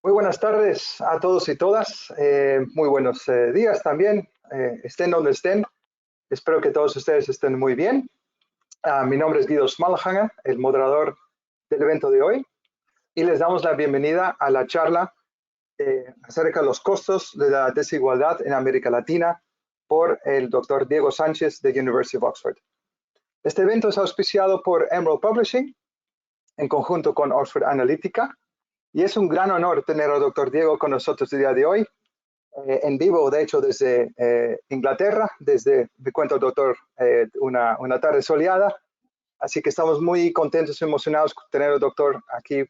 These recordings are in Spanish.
Muy buenas tardes a todos y todas. Muy buenos días también, estén donde estén. Espero que todos ustedes estén muy bien. Mi nombre es Guido Smalhanger, el moderador del evento de hoy, y les damos la bienvenida a la charla acerca de los costos de la desigualdad en América Latina por el doctor Diego Sánchez de University of Oxford. Este evento es auspiciado por Emerald Publishing en conjunto con Oxford Analytica. Y es un gran honor tener al doctor Diego con nosotros el día de hoy, en vivo, de hecho, desde Inglaterra, me cuenta el doctor, una tarde soleada. Así que estamos muy contentos y emocionados de tener al doctor aquí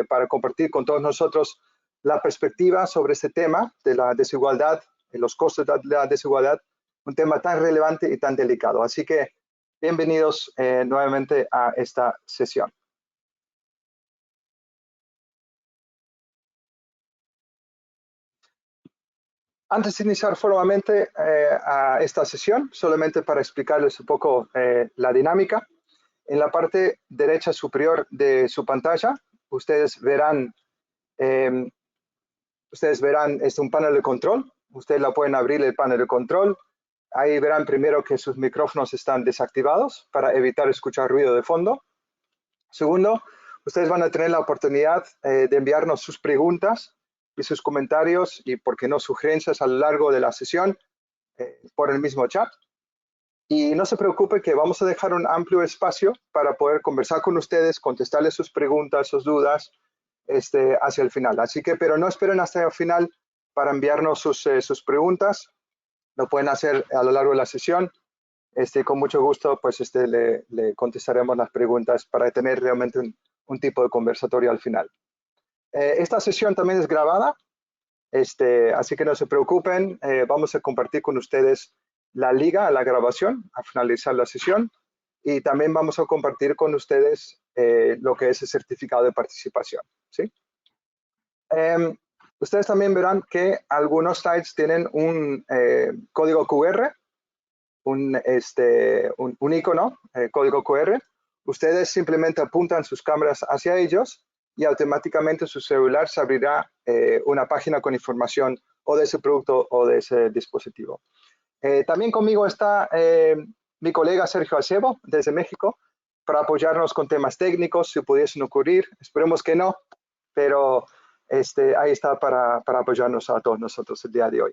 para compartir con todos nosotros la perspectiva sobre este tema de la desigualdad, los costos de la desigualdad, un tema tan relevante y tan delicado. Así que bienvenidos nuevamente a esta sesión. Antes de iniciar formalmente a esta sesión, solamente para explicarles un poco la dinámica, en la parte derecha superior de su pantalla, ustedes verán un panel de control. Ustedes la pueden abrir el panel de control. Ahí verán primero que sus micrófonos están desactivados para evitar escuchar ruido de fondo. Segundo, ustedes van a tener la oportunidad de enviarnos sus preguntas y sus comentarios y, por qué no, sugerencias a lo largo de la sesión por el mismo chat. Y no se preocupe que vamos a dejar un amplio espacio para poder conversar con ustedes, contestarles sus preguntas, sus dudas hacia el final. Así que, pero no esperen hasta el final para enviarnos sus preguntas. Lo pueden hacer a lo largo de la sesión. Con mucho gusto, pues le contestaremos las preguntas para tener realmente un tipo de conversatorio al final. Esta sesión también es grabada, así que no se preocupen. Vamos a compartir con ustedes la liga a la grabación al finalizar la sesión, y también vamos a compartir con ustedes lo que es el certificado de participación, ¿sí? Ustedes también verán que algunos slides tienen un código QR, un icono, código QR. Ustedes simplemente apuntan sus cámaras hacia ellos y automáticamente su celular se abrirá una página con información o de ese producto o de ese dispositivo. También conmigo está mi colega Sergio Acebo desde México para apoyarnos con temas técnicos si pudiesen ocurrir. Esperemos que no, pero ahí está para apoyarnos a todos nosotros el día de hoy.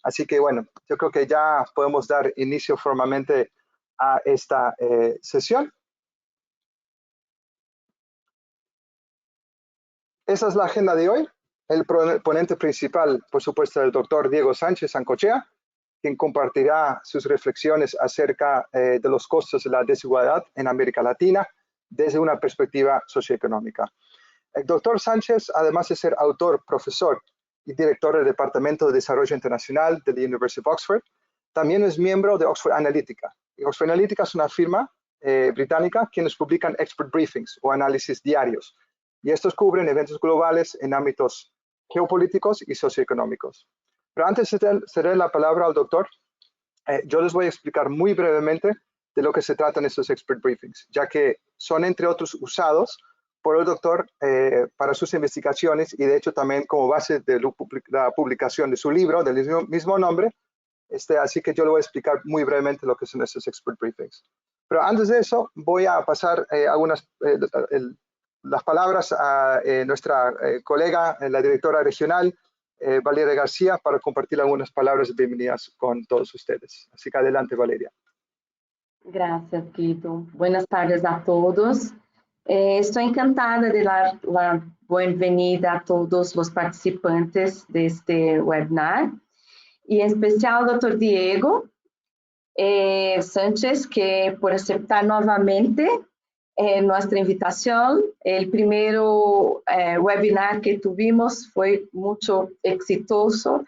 Así que bueno, yo creo que ya podemos dar inicio formalmente a esta sesión. Esa es la agenda de hoy. El ponente principal, por supuesto, el doctor Diego Sánchez Sancochea, quien compartirá sus reflexiones acerca de los costos de la desigualdad en América Latina desde una perspectiva socioeconómica. El doctor Sánchez, además de ser autor, profesor y director del Departamento de Desarrollo Internacional de la University of Oxford, también es miembro de Oxford Analytica. Y Oxford Analytica es una firma británica quienes publican expert briefings o análisis diarios. Y estos cubren eventos globales en ámbitos geopolíticos y socioeconómicos. Pero antes de ceder la palabra al doctor, yo les voy a explicar muy brevemente de lo que se tratan estos expert briefings, ya que son, entre otros, usados por el doctor para sus investigaciones y, de hecho, también como base de la publicación de su libro del mismo nombre. Así que yo le voy a explicar muy brevemente lo que son estos expert briefings. Pero antes de eso, voy a pasar las palabras a nuestra colega, la directora regional, Valeria García, para compartir algunas palabras de bienvenidas con todos ustedes. Así que adelante, Valeria. Gracias, Guido. Buenas tardes a todos. Estou encantada de dar a boa-vinda a todos os participantes deste webinar, e em especial ao Dr. Diego Sánchez, que por aceptar novamente nossa invitação. O primeiro webinar que tivemos foi muito exitoso,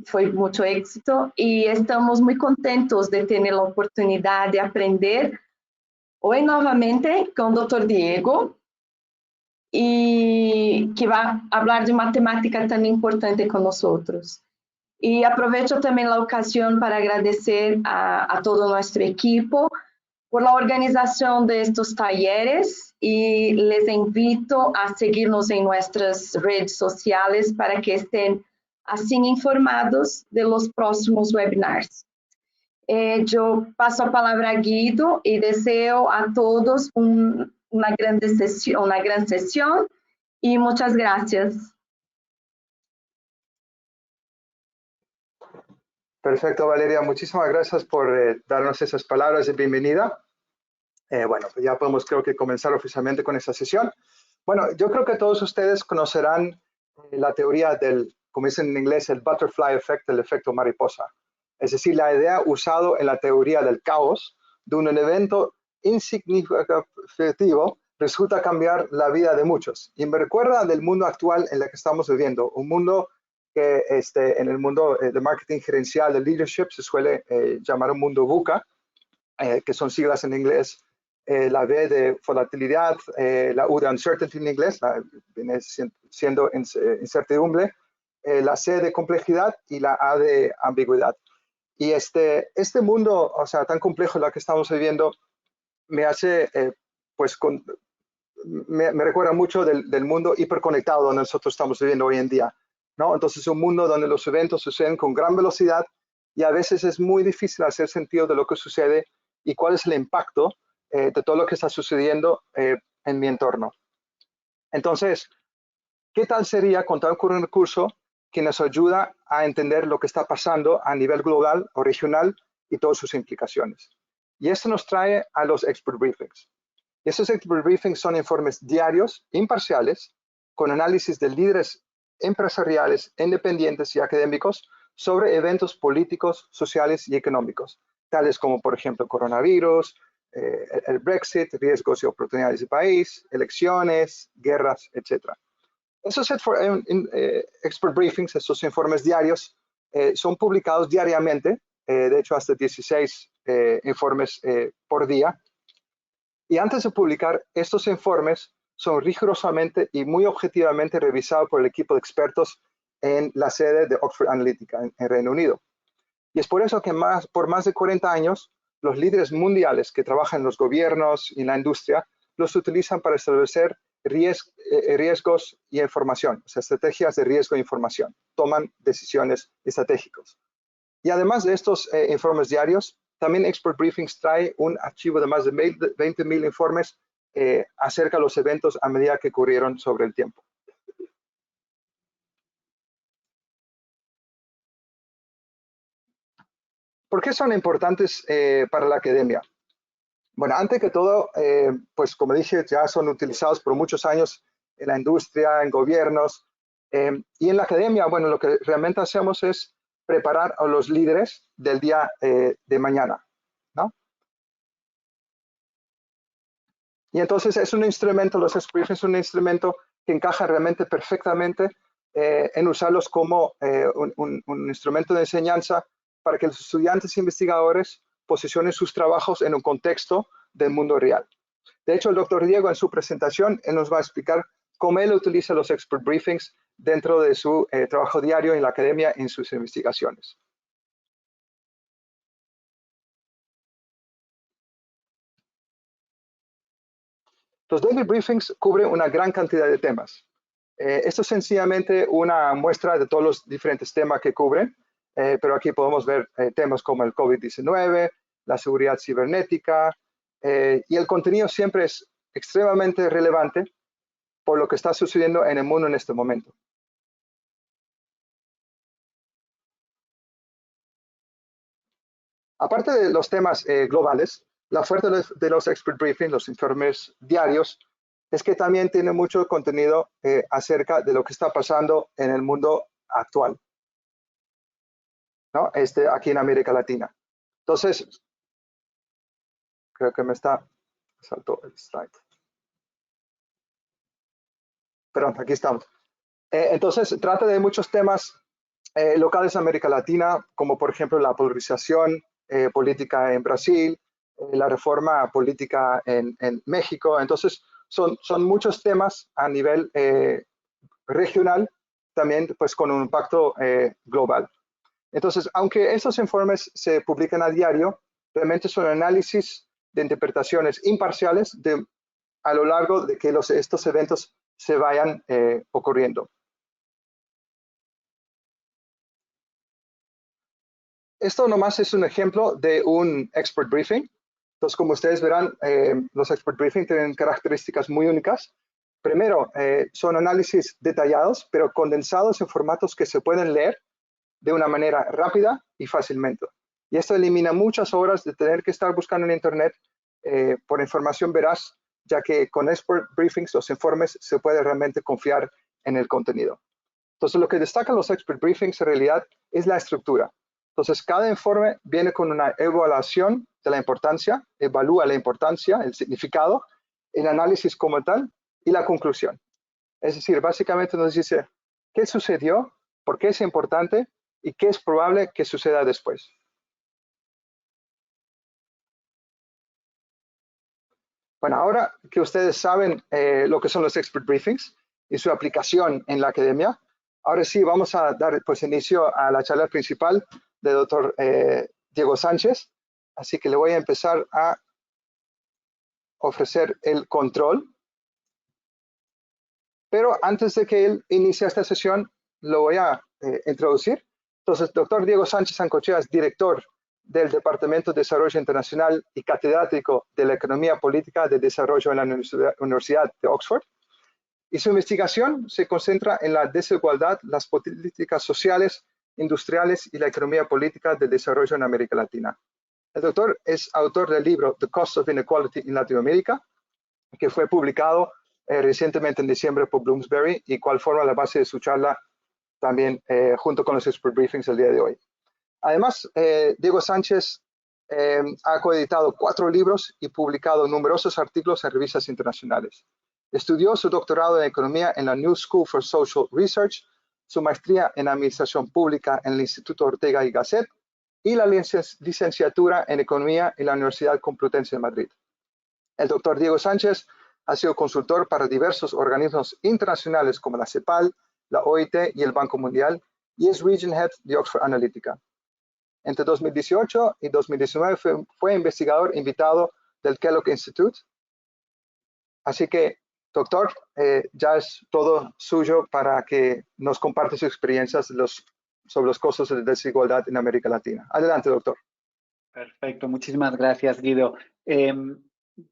foi muito éxito, e estamos muito contentos de ter a oportunidade de aprender hoje novamente com o Dr. Diego, e que vai falar de matemática tão importante com nós. E aproveito também a ocasião para agradecer a todo o nosso equipo por la organización de estos talleres y les invito a seguirnos en nuestras redes sociales para que estén así informados de los próximos webinars. Yo paso a palabra a Guido y deseo a todos una gran sesión y muchas gracias. Perfecto, Valeria. Muchísimas gracias por darnos esas palabras de bienvenida. Bueno, pues ya podemos, creo que, comenzar oficialmente con esta sesión. Bueno, yo creo que todos ustedes conocerán la teoría del, como dicen en inglés, el butterfly effect, el efecto mariposa. Es decir, la idea usada en la teoría del caos de un evento insignificativo resulta cambiar la vida de muchos. Y me recuerda del mundo actual en el que estamos viviendo, un mundo que en el mundo de marketing gerencial, de leadership, se suele llamar un mundo VUCA, que son siglas en inglés, la V de volatilidad, la U de uncertainty en inglés, viene siendo incertidumbre, la C de complejidad y la A de ambigüedad. Y este mundo, o sea, tan complejo en el que estamos viviendo, me hace, me recuerda mucho del mundo hiperconectado donde nosotros estamos viviendo hoy en día, ¿no? Entonces, un mundo donde los eventos suceden con gran velocidad y a veces es muy difícil hacer sentido de lo que sucede y cuál es el impacto de todo lo que está sucediendo en mi entorno. Entonces, ¿qué tal sería contar con un recurso que nos ayuda a entender lo que está pasando a nivel global o regional y todas sus implicaciones? Y esto nos trae a los expert briefings. Y esos expert briefings son informes diarios, imparciales, con análisis de líderes empresariales, independientes y académicos sobre eventos políticos, sociales y económicos, tales como, por ejemplo, coronavirus, el Brexit, riesgos y oportunidades del país, elecciones, guerras, etc. Esos expert briefings, esos informes diarios, son publicados diariamente, de hecho hasta 16 informes por día. Y antes de publicar, estos informes son rigurosamente y muy objetivamente revisados por el equipo de expertos en la sede de Oxford Analytica, en Reino Unido. Y es por eso que por más de 40 años, los líderes mundiales que trabajan en los gobiernos y en la industria los utilizan para establecer riesgos y información, o sea, estrategias de riesgo e información. Toman decisiones estratégicas. Y además de estos informes diarios, también Expert Briefings trae un archivo de más de 20.000 informes acerca de los eventos a medida que ocurrieron sobre el tiempo. ¿Por qué son importantes para la academia? Bueno, antes que todo, pues como dije, ya son utilizados por muchos años en la industria, en gobiernos, y en la academia, bueno, lo que realmente hacemos es preparar a los líderes del día de mañana, ¿no? Y entonces es un instrumento, los briefings es un instrumento que encaja realmente perfectamente en usarlos como un instrumento de enseñanza para que los estudiantes e investigadores posicionen sus trabajos en un contexto del mundo real. De hecho, el doctor Diego en su presentación, él nos va a explicar cómo él utiliza los expert briefings dentro de su trabajo diario en la academia en sus investigaciones. Los daily briefings cubren una gran cantidad de temas. Esto es sencillamente una muestra de todos los diferentes temas que cubren, pero aquí podemos ver temas como el COVID-19, la seguridad cibernética, y el contenido siempre es extremadamente relevante por lo que está sucediendo en el mundo en este momento. Aparte de los temas globales, la fuerza de los expert briefings, los informes diarios, es que también tiene mucho contenido acerca de lo que está pasando en el mundo actual, ¿no? Aquí en América Latina. Entonces, creo que me saltó el slide. Perdón, aquí estamos. Entonces, trata de muchos temas locales en América Latina, como por ejemplo la polarización política en Brasil, la reforma política en México. Entonces, son muchos temas a nivel regional, también pues con un impacto global. Entonces, aunque estos informes se publican a diario, realmente son análisis de interpretaciones imparciales a lo largo de que estos eventos se vayan ocurriendo. Esto nomás es un ejemplo de un expert briefing. Entonces, como ustedes verán, los expert briefing tienen características muy únicas. Primero, son análisis detallados, pero condensados en formatos que se pueden leer de una manera rápida y fácilmente. Y esto elimina muchas horas de tener que estar buscando en Internet por información veraz, ya que con expert briefings, los informes, se puede realmente confiar en el contenido. Entonces, lo que destacan los expert briefings en realidad es la estructura. Entonces, cada informe viene con una evaluación de la importancia, evalúa la importancia, el significado, el análisis como tal y la conclusión. Es decir, básicamente nos dice qué sucedió, por qué es importante y qué es probable que suceda después. Bueno, ahora que ustedes saben lo que son los expert briefings y su aplicación en la academia, ahora sí vamos a dar pues inicio a la charla principal del doctor Diego Sánchez. Así que le voy a empezar a ofrecer el control. Pero antes de que él inicie esta sesión, lo voy a introducir. Entonces, doctor Diego Sánchez Sancochea es director del Departamento de Desarrollo Internacional y catedrático de la Economía Política de Desarrollo en la Universidad de Oxford. Y su investigación se concentra en la desigualdad, las políticas sociales, industriales y la economía política de desarrollo en América Latina. El doctor es autor del libro The Cost of Inequality in Latinoamérica, que fue publicado recientemente en diciembre por Bloomsbury y cual forma la base de su charla también junto con los expert briefings el día de hoy. Además, Diego Sánchez ha coeditado 4 libros y publicado numerosos artículos en revistas internacionales. Estudió su doctorado en economía en la New School for Social Research, su maestría en administración pública en el Instituto Ortega y Gasset y la licenciatura en economía en la Universidad Complutense de Madrid. El doctor Diego Sánchez ha sido consultor para diversos organismos internacionales como la CEPAL, la OIT y el Banco Mundial, y es Region Head de Oxford Analytica. Entre 2018 y 2019 fue investigador invitado del Kellogg Institute. Así que, doctor, ya es todo suyo para que nos comparte sus experiencias sobre los costos de desigualdad en América Latina. Adelante, doctor. Perfecto, muchísimas gracias, Guido.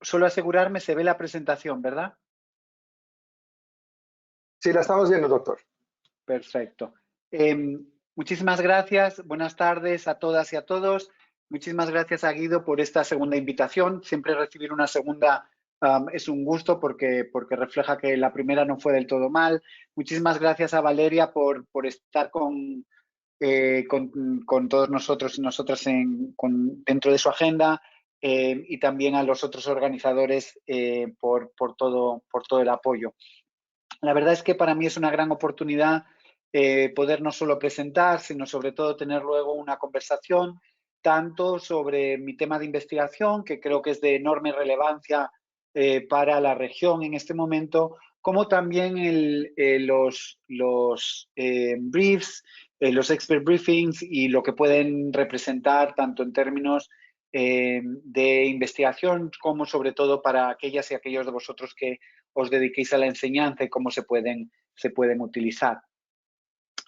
Solo asegurarme, se ve la presentación, ¿verdad? Sí, la estamos viendo, doctor. Perfecto. Muchísimas gracias. Buenas tardes a todas y a todos. Muchísimas gracias a Guido por esta segunda invitación. Siempre recibir una segunda es un gusto porque refleja que la primera no fue del todo mal. Muchísimas gracias a Valeria por estar con todos nosotros y nosotras dentro de su agenda. Y también a los otros organizadores por todo el apoyo. La verdad es que para mí es una gran oportunidad poder no solo presentar, sino sobre todo tener luego una conversación tanto sobre mi tema de investigación, que creo que es de enorme relevancia para la región en este momento, como también los briefs, los expert briefings y lo que pueden representar tanto en términos de investigación como sobre todo para aquellas y aquellos de vosotros que os dediquéis a la enseñanza y cómo se pueden utilizar.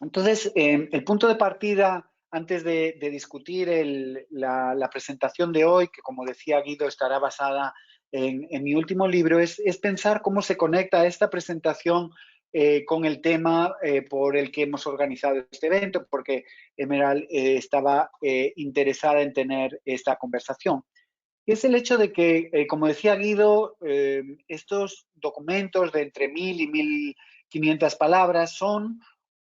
Entonces, el punto de partida, antes de discutir la presentación de hoy, que como decía Guido estará basada en mi último libro, es pensar cómo se conecta esta presentación con el tema por el que hemos organizado este evento, porque Emerald estaba interesada en tener esta conversación. Y es el hecho de que, como decía Guido, estos documentos de entre 1000 y 1500 palabras son,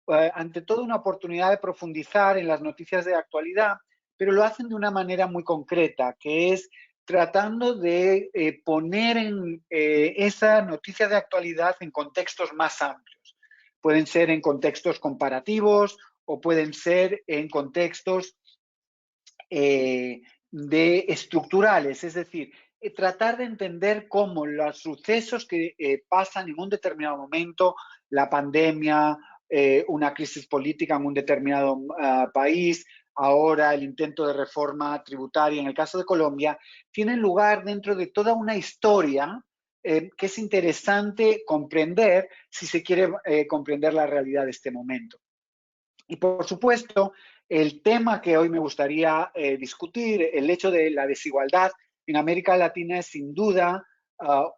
ante todo, una oportunidad de profundizar en las noticias de actualidad, pero lo hacen de una manera muy concreta, que es tratando de poner esa noticia de actualidad en contextos más amplios. Pueden ser en contextos comparativos o pueden ser en contextos estructurales, es decir, tratar de entender cómo los sucesos que pasan en un determinado momento, la pandemia, una crisis política en un determinado país, ahora el intento de reforma tributaria en el caso de Colombia, tienen lugar dentro de toda una historia que es interesante comprender si se quiere comprender la realidad de este momento. Y por supuesto, el tema que hoy me gustaría discutir, el hecho de la desigualdad en América Latina es sin duda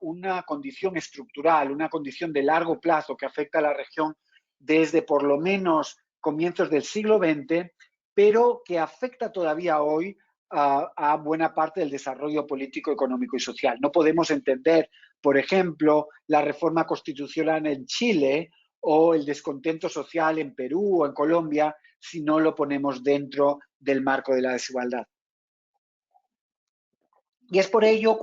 una condición estructural, una condición de largo plazo que afecta a la región desde por lo menos comienzos del siglo XX, pero que afecta todavía hoy a buena parte del desarrollo político, económico y social. No podemos entender, por ejemplo, la reforma constitucional en Chile o el descontento social en Perú o en Colombia si no lo ponemos dentro del marco de la desigualdad. Y es por ello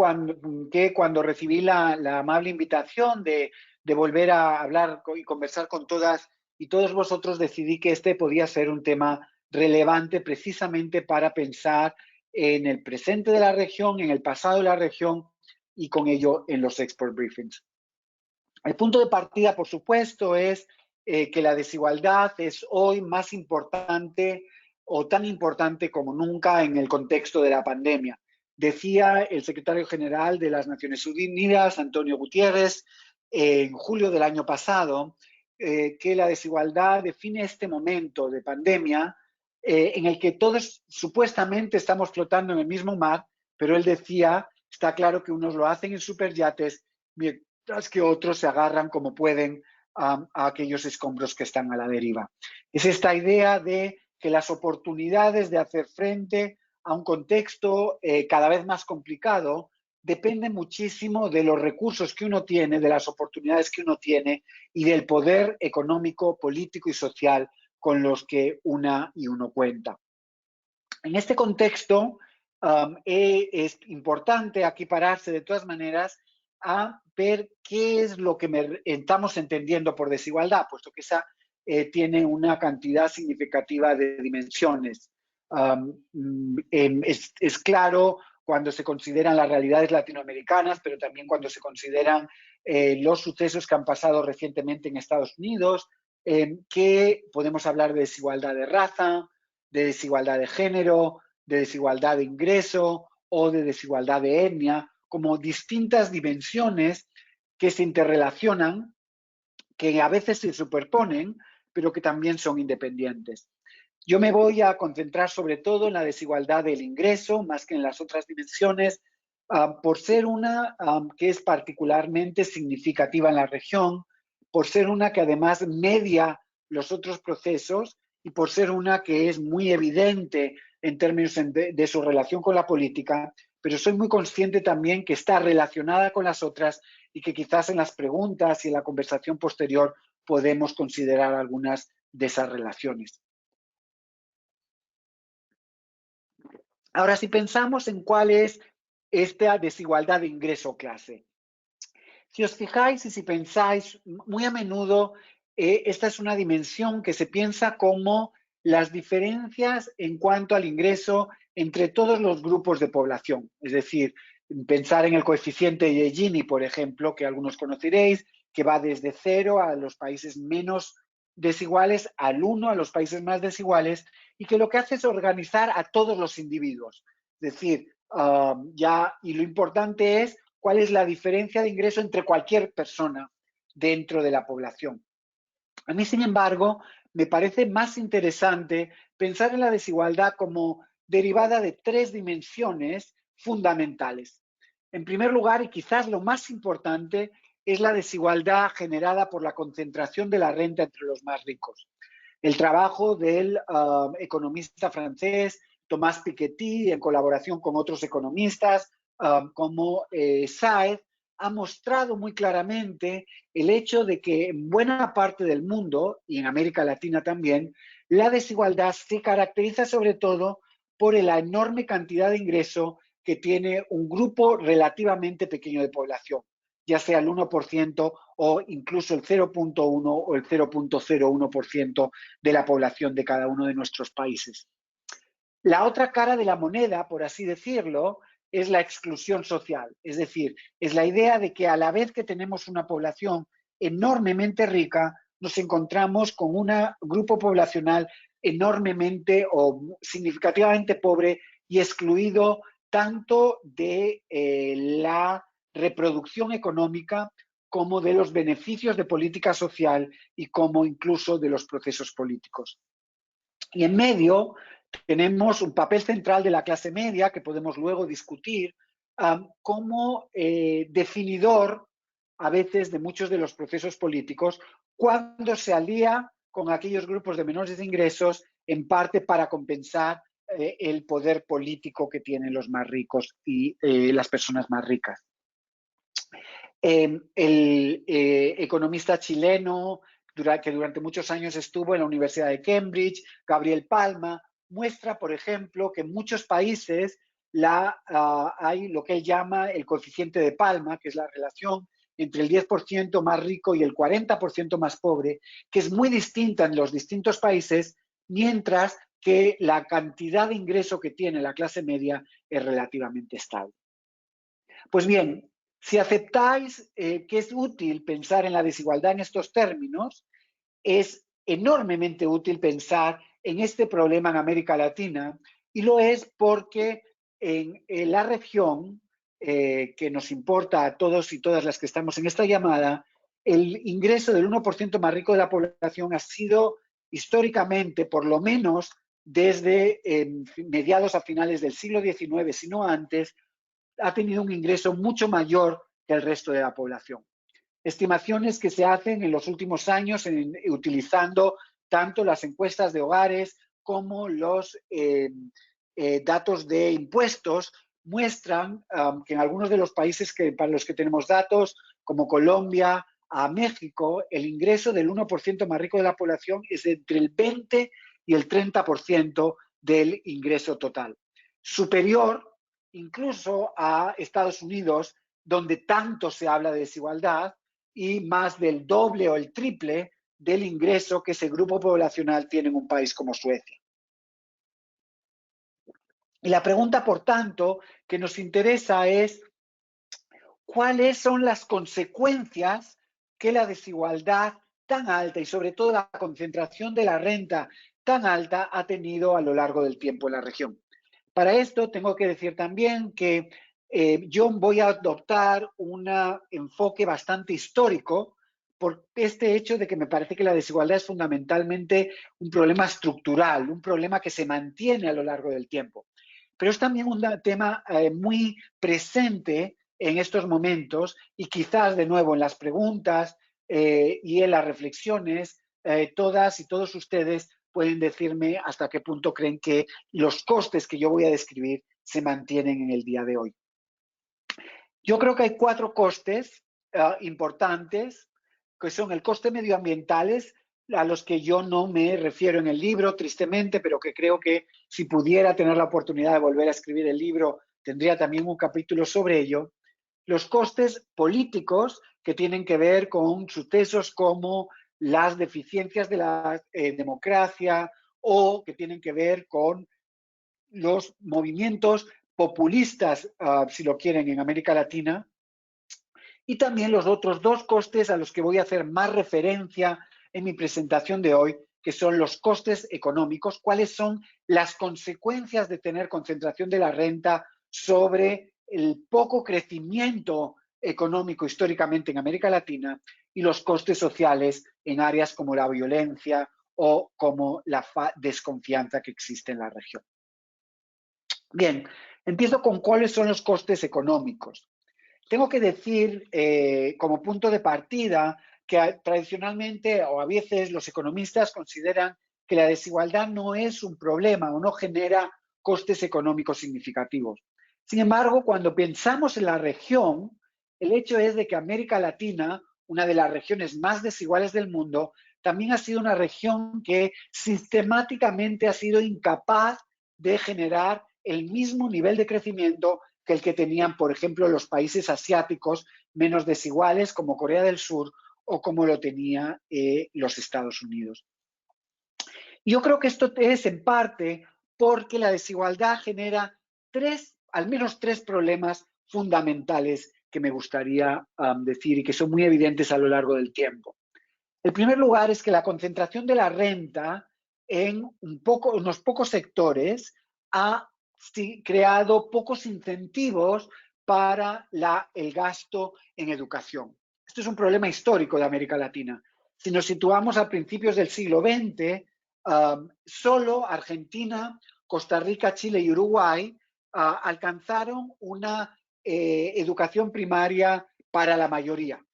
que cuando recibí la amable invitación de volver a hablar y conversar con todas y todos vosotros, decidí que este podía ser un tema relevante precisamente para pensar en el presente de la región, en el pasado de la región y con ello en los export briefings. El punto de partida, por supuesto, es que la desigualdad es hoy más importante o tan importante como nunca en el contexto de la pandemia. Decía el secretario general de las Naciones Unidas, Antonio Guterres, en julio del año pasado, que la desigualdad define este momento de pandemia en el que todos supuestamente estamos flotando en el mismo mar, pero él decía, está claro que unos lo hacen en superyates, mientras que otros se agarran como pueden a aquellos escombros que están a la deriva. Es esta idea de que las oportunidades de hacer frente a un contexto cada vez más complicado dependen muchísimo de los recursos que uno tiene, de las oportunidades que uno tiene y del poder económico, político y social con los que una y uno cuenta. En este contexto es importante aquí pararse de todas maneras a ver qué es lo que estamos entendiendo por desigualdad, puesto que esa tiene una cantidad significativa de dimensiones. Es claro cuando se consideran las realidades latinoamericanas, pero también cuando se consideran los sucesos que han pasado recientemente en Estados Unidos, que podemos hablar de desigualdad de raza, de desigualdad de género, de desigualdad de ingreso o de desigualdad de etnia, como distintas dimensiones que se interrelacionan, que a veces se superponen, pero que también son independientes. Yo me voy a concentrar sobre todo en la desigualdad del ingreso, más que en las otras dimensiones, por ser una que es particularmente significativa en la región, por ser una que además media los otros procesos y por ser una que es muy evidente en términos de su relación con la política, pero soy muy consciente también que está relacionada con las otras y que quizás en las preguntas y en la conversación posterior podemos considerar algunas de esas relaciones. Ahora, si pensamos en cuál es esta desigualdad de ingreso-clase, si os fijáis y si pensáis, muy a menudo esta es una dimensión que se piensa como las diferencias en cuanto al ingreso entre todos los grupos de población. Es decir, pensar en el coeficiente de Gini, por ejemplo, que algunos conoceréis, que va desde 0 a los países menos desiguales al 1 a los países más desiguales y que lo que hace es organizar a todos los individuos. Es decir, y lo importante es cuál es la diferencia de ingreso entre cualquier persona dentro de la población. A mí, sin embargo, me parece más interesante pensar en la desigualdad como derivada de 3 dimensiones fundamentales. En primer lugar, y quizás lo más importante, es la desigualdad generada por la concentración de la renta entre los más ricos. El trabajo del economista francés Thomas Piketty, en colaboración con otros economistas como Saez, ha mostrado muy claramente el hecho de que en buena parte del mundo, y en América Latina también, la desigualdad se caracteriza sobre todo por la enorme cantidad de ingreso que tiene un grupo relativamente pequeño de población, ya sea el 1% o incluso el 0.1 o el 0.01% de la población de cada uno de nuestros países. La otra cara de la moneda, por así decirlo, es la exclusión social. Es decir, es la idea de que a la vez que tenemos una población enormemente rica, nos encontramos con un grupo poblacional enormemente o significativamente pobre y excluido tanto de la reproducción económica como de los beneficios de política social y como incluso de los procesos políticos. Y en medio tenemos un papel central de la clase media que podemos luego discutir como definidor a veces de muchos de los procesos políticos cuando se alía con aquellos grupos de menores ingresos en parte para compensar el poder político que tienen los más ricos y las personas más ricas. El economista chileno que durante muchos años estuvo en la Universidad de Cambridge, Gabriel Palma, muestra, por ejemplo, que en muchos países hay lo que él llama el coeficiente de Palma, que es la relación entre el 10% más rico y el 40% más pobre, que es muy distinta en los distintos países, mientras que la cantidad de ingreso que tiene la clase media es relativamente estable. Pues bien, si aceptáis que es útil pensar en la desigualdad en estos términos, es enormemente útil pensar en este problema en América Latina, y lo es porque en la región que nos importa a todos y todas las que estamos en esta llamada, el ingreso del 1% más rico de la población ha sido históricamente, por lo menos desde mediados a finales del siglo XIX, si no antes, ha tenido un ingreso mucho mayor que el resto de la población. Estimaciones que se hacen en los últimos años utilizando tanto las encuestas de hogares como los datos de impuestos muestran que en algunos de los países para los que tenemos datos, como Colombia, a México, el ingreso del 1% más rico de la población es entre el 20 y el 30% del ingreso total. Superior incluso a Estados Unidos, donde tanto se habla de desigualdad, y más del doble o el triple del ingreso que ese grupo poblacional tiene en un país como Suecia. Y la pregunta, por tanto, que nos interesa es ¿cuáles son las consecuencias que la desigualdad tan alta y sobre todo la concentración de la renta tan alta ha tenido a lo largo del tiempo en la región? Para esto tengo que decir también que yo voy a adoptar un enfoque bastante histórico por este hecho de que me parece que la desigualdad es fundamentalmente un problema estructural, un problema que se mantiene a lo largo del tiempo. Pero es también un tema muy presente en estos momentos y quizás de nuevo en las preguntas y en las reflexiones, todas y todos ustedes pueden decirme hasta qué punto creen que los costes que yo voy a describir se mantienen en el día de hoy. Yo creo que hay 4 costes importantes, que son el coste medioambientales, a los que yo no me refiero en el libro, tristemente, pero que creo que si pudiera tener la oportunidad de volver a escribir el libro, tendría también un capítulo sobre ello. Los costes políticos, que tienen que ver con sucesos como las deficiencias de la democracia o que tienen que ver con los movimientos populistas, si lo quieren, en América Latina. Y también los otros 2 costes a los que voy a hacer más referencia en mi presentación de hoy, que son los costes económicos, cuáles son las consecuencias de tener concentración de la renta sobre el poco crecimiento económico históricamente en América Latina y los costes sociales en áreas como la violencia o como la desconfianza que existe en la región. Bien, empiezo con cuáles son los costes económicos. Tengo que decir como punto de partida que tradicionalmente o a veces los economistas consideran que la desigualdad no es un problema o no genera costes económicos significativos. Sin embargo, cuando pensamos en la región, el hecho es de que América Latina, una de las regiones más desiguales del mundo, también ha sido una región que sistemáticamente ha sido incapaz de generar el mismo nivel de crecimiento que el que tenían, por ejemplo, los países asiáticos menos desiguales como Corea del Sur o como lo tenía los Estados Unidos. Yo creo que esto es en parte porque la desigualdad genera al menos tres problemas fundamentales que me gustaría decir y que son muy evidentes a lo largo del tiempo. El primer lugar es que la concentración de la renta en unos pocos sectores ha creado pocos incentivos para el gasto en educación. Esto es un problema histórico de América Latina. Si nos situamos a principios del siglo XX, solo Argentina, Costa Rica, Chile y Uruguay alcanzaron una educación primaria para la mayoría.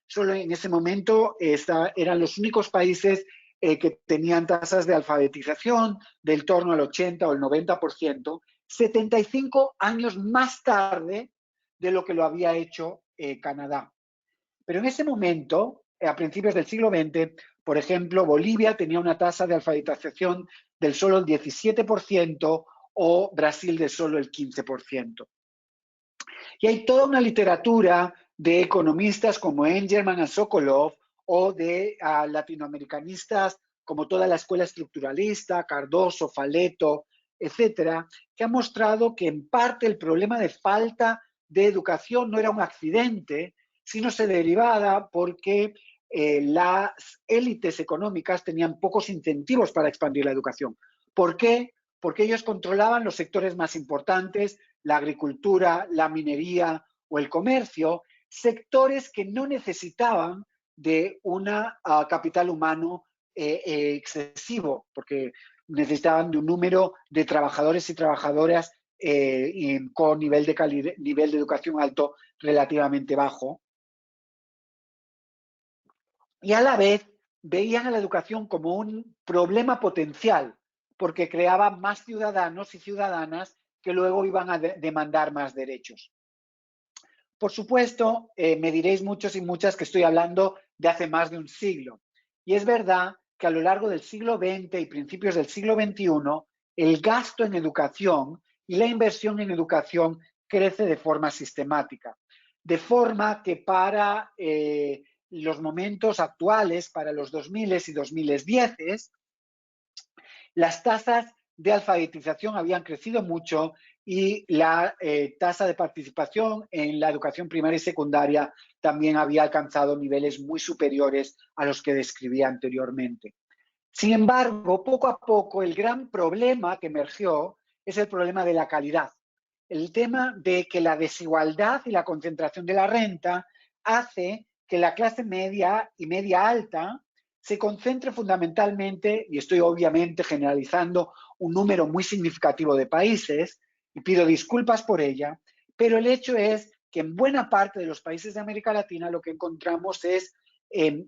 Solo en ese momento eran los únicos países que tenían tasas de alfabetización del torno al 80 o el 90%, 75 años más tarde de lo que lo había hecho Canadá. Pero en ese momento, a principios del siglo XX, por ejemplo, Bolivia tenía una tasa de alfabetización del solo el 17% o Brasil de solo el 15%. Y hay toda una literatura de economistas como Engelman y Sokolov o de latinoamericanistas como toda la escuela estructuralista, Cardoso, Faleto, etcétera, que ha mostrado que en parte el problema de falta de educación no era un accidente, sino se derivaba porque las élites económicas tenían pocos incentivos para expandir la educación. ¿Por qué? Porque ellos controlaban los sectores más importantes, la agricultura, la minería o el comercio, sectores que no necesitaban de un capital humano excesivo, porque necesitaban de un número de trabajadores y trabajadoras con nivel de educación alto relativamente bajo. Y a la vez veían a la educación como un problema potencial, porque creaba más ciudadanos y ciudadanas que luego iban a demandar más derechos. Por supuesto, me diréis muchos y muchas que estoy hablando de hace más de un siglo. Y es verdad que a lo largo del siglo XX y principios del siglo XXI, el gasto en educación y la inversión en educación crece de forma sistemática. De forma que para los momentos actuales, para los 2000 y 2010, las tasas de alfabetización habían crecido mucho y la tasa de participación en la educación primaria y secundaria también había alcanzado niveles muy superiores a los que describía anteriormente. Sin embargo, poco a poco, el gran problema que emergió es el problema de la calidad. El tema de que la desigualdad y la concentración de la renta hace que la clase media y media alta se concentre fundamentalmente, y estoy obviamente generalizando un número muy significativo de países, y pido disculpas por ella, pero el hecho es que en buena parte de los países de América Latina lo que encontramos es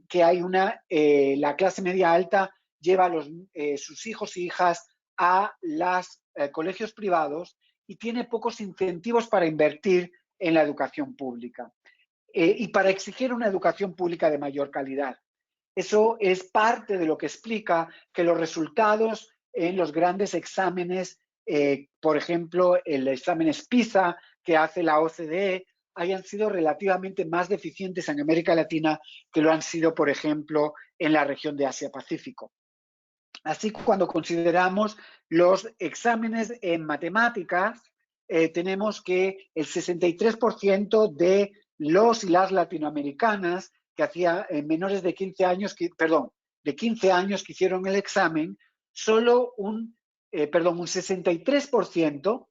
que hay la clase media alta lleva sus hijos e hijas a los colegios privados y tiene pocos incentivos para invertir en la educación pública y para exigir una educación pública de mayor calidad. Eso es parte de lo que explica que los resultados en los grandes exámenes, por ejemplo, el examen PISA que hace la OCDE, hayan sido relativamente más deficientes en América Latina que lo han sido, por ejemplo, en la región de Asia-Pacífico. Así que cuando consideramos los exámenes en matemáticas, tenemos que el 63% de los y las latinoamericanas que hacía menores de 15 años, de 15 años que hicieron el examen, solo un 63%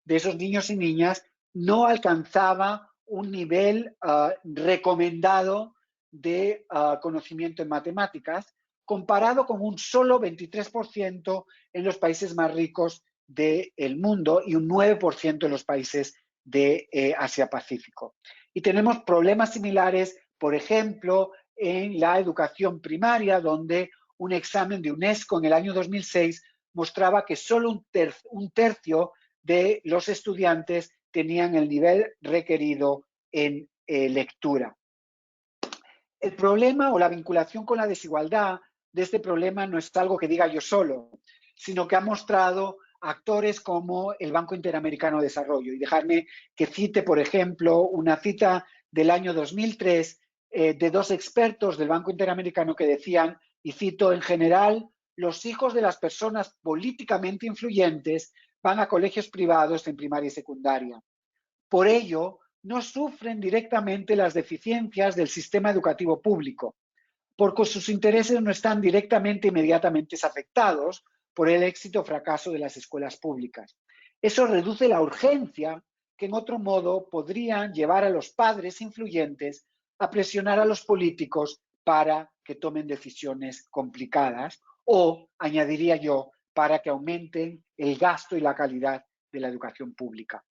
de esos niños y niñas no alcanzaba un nivel recomendado de conocimiento en matemáticas, comparado con un solo 23% en los países más ricos del mundo y un 9% en los países de Asia-Pacífico. Y tenemos problemas similares, por ejemplo, en la educación primaria, donde un examen de UNESCO en el año 2006 mostraba que solo un tercio de los estudiantes tenían el nivel requerido en lectura. El problema o la vinculación con la desigualdad de este problema no es algo que diga yo solo, sino que ha mostrado actores como el Banco Interamericano de Desarrollo. Y dejarme que cite, por ejemplo, una cita del año 2003 de dos expertos del Banco Interamericano que decían, y cito, en general, los hijos de las personas políticamente influyentes van a colegios privados en primaria y secundaria. Por ello, no sufren directamente las deficiencias del sistema educativo público. porque sus intereses no están directamente inmediatamente afectados por el éxito o fracaso de las escuelas públicas. Eso reduce la urgencia que en otro modo podrían llevar a los padres influyentes a presionar a los políticos para que tomen decisiones complicadas o, añadiría yo, para que aumenten el gasto y la calidad de la educación pública.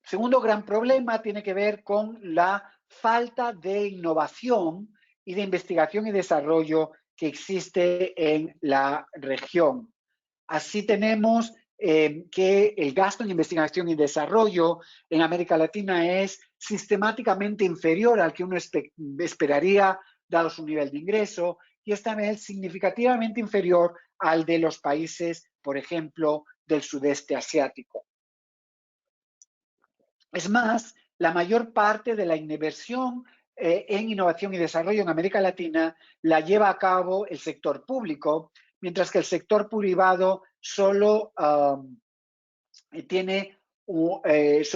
Segundo gran problema tiene que ver con la falta de innovación y de investigación y desarrollo que existe en la región. Así tenemos que el gasto en investigación y desarrollo en América Latina es sistemáticamente inferior al que uno esperaría dado su nivel de ingreso y es también significativamente inferior al de los países, por ejemplo, del sudeste asiático. Es más, la mayor parte de la inversión en innovación y desarrollo en América Latina la lleva a cabo el sector público, mientras que el sector privado solo tiene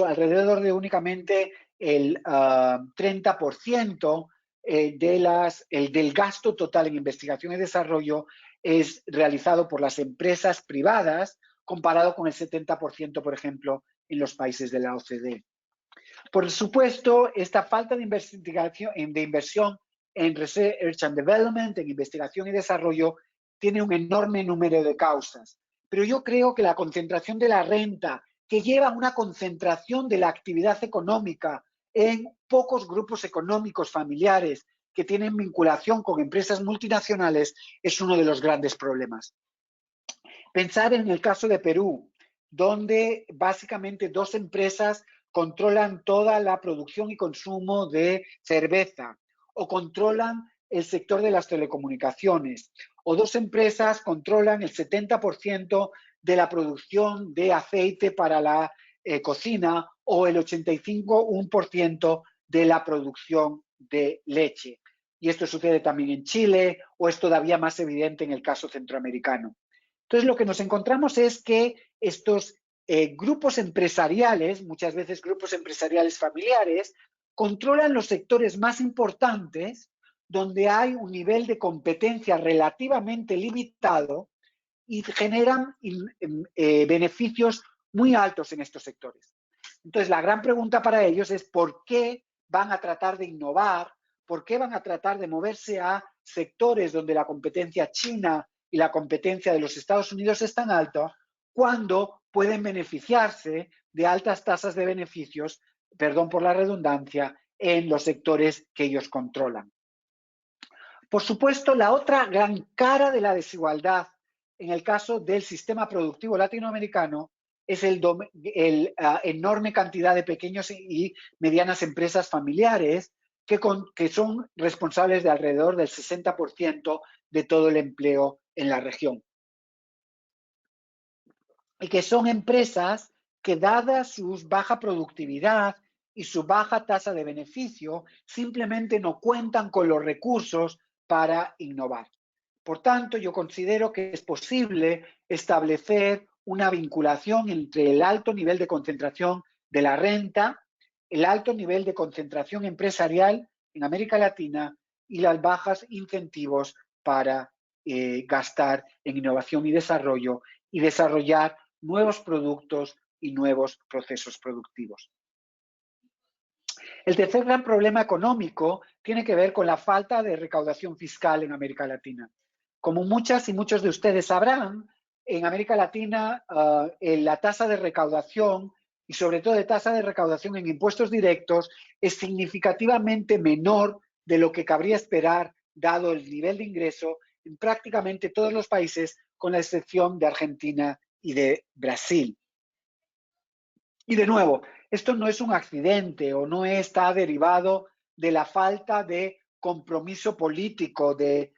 alrededor de únicamente el 30% del gasto total en investigación y desarrollo es realizado por las empresas privadas, comparado con el 70%, por ejemplo, en los países de la OCDE. Por supuesto, esta falta de inversión en Research and Development, en investigación y desarrollo, tiene un enorme número de causas. Pero yo creo que la concentración de la renta, que lleva a una concentración de la actividad económica en pocos grupos económicos familiares que tienen vinculación con empresas multinacionales, es uno de los grandes problemas. Pensar en el caso de Perú, donde básicamente dos empresas controlan toda la producción y consumo de cerveza, o controlan el sector de las telecomunicaciones, o dos empresas controlan el 70% de la producción de aceite para la cocina, o el 85% de la producción de leche. Y esto sucede también en Chile, o es todavía más evidente en el caso centroamericano. Entonces, lo que nos encontramos es que estos grupos empresariales, muchas veces grupos empresariales familiares, controlan los sectores más importantes donde hay un nivel de competencia relativamente limitado y generan beneficios muy altos en estos sectores. Entonces, la gran pregunta para ellos es ¿por qué van a tratar de innovar? ¿Por qué van a tratar de moverse a sectores donde la competencia china y la competencia de los Estados Unidos es tan alta cuando pueden beneficiarse de altas tasas de beneficios, perdón por la redundancia, en los sectores que ellos controlan? Por supuesto, la otra gran cara de la desigualdad en el caso del sistema productivo latinoamericano es la enorme cantidad de pequeñas y medianas empresas familiares que son responsables de alrededor del 60% de todo el empleo en la región. Y que son empresas que, dada su baja productividad y su baja tasa de beneficio, simplemente no cuentan con los recursos para innovar. Por tanto, yo considero que es posible establecer una vinculación entre el alto nivel de concentración de la renta, el alto nivel de concentración empresarial en América Latina y las bajas incentivos para gastar en innovación y desarrollar nuevos productos y nuevos procesos productivos. El tercer gran problema económico tiene que ver con la falta de recaudación fiscal en América Latina. Como muchas y muchos de ustedes sabrán, en América Latina la tasa de recaudación y sobre todo de tasa de recaudación en impuestos directos es significativamente menor de lo que cabría esperar dado el nivel de ingreso en prácticamente todos los países, con la excepción de Argentina y de Brasil. Y de nuevo, esto no es un accidente o no está derivado de la falta de compromiso político del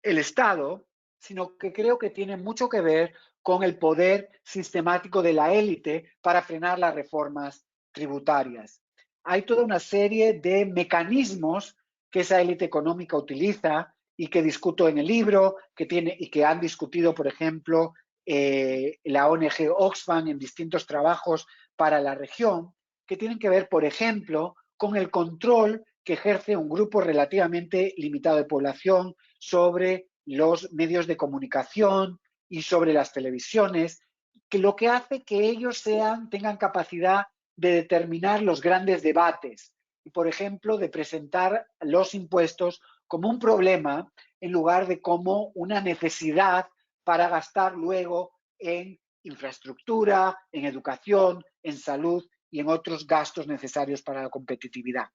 Estado, sino que creo que tiene mucho que ver con el poder sistemático de la élite para frenar las reformas tributarias. Hay toda una serie de mecanismos que esa élite económica utiliza y que discuto en el libro, que han discutido, por ejemplo, la ONG Oxfam en distintos trabajos para la región, que tienen que ver, por ejemplo, con el control que ejerce un grupo relativamente limitado de población sobre los medios de comunicación y sobre las televisiones, que lo que hace que ellos tengan capacidad de determinar los grandes debates y, por ejemplo, de presentar los impuestos como un problema en lugar de como una necesidad para gastar luego en infraestructura, en educación, en salud y en otros gastos necesarios para la competitividad.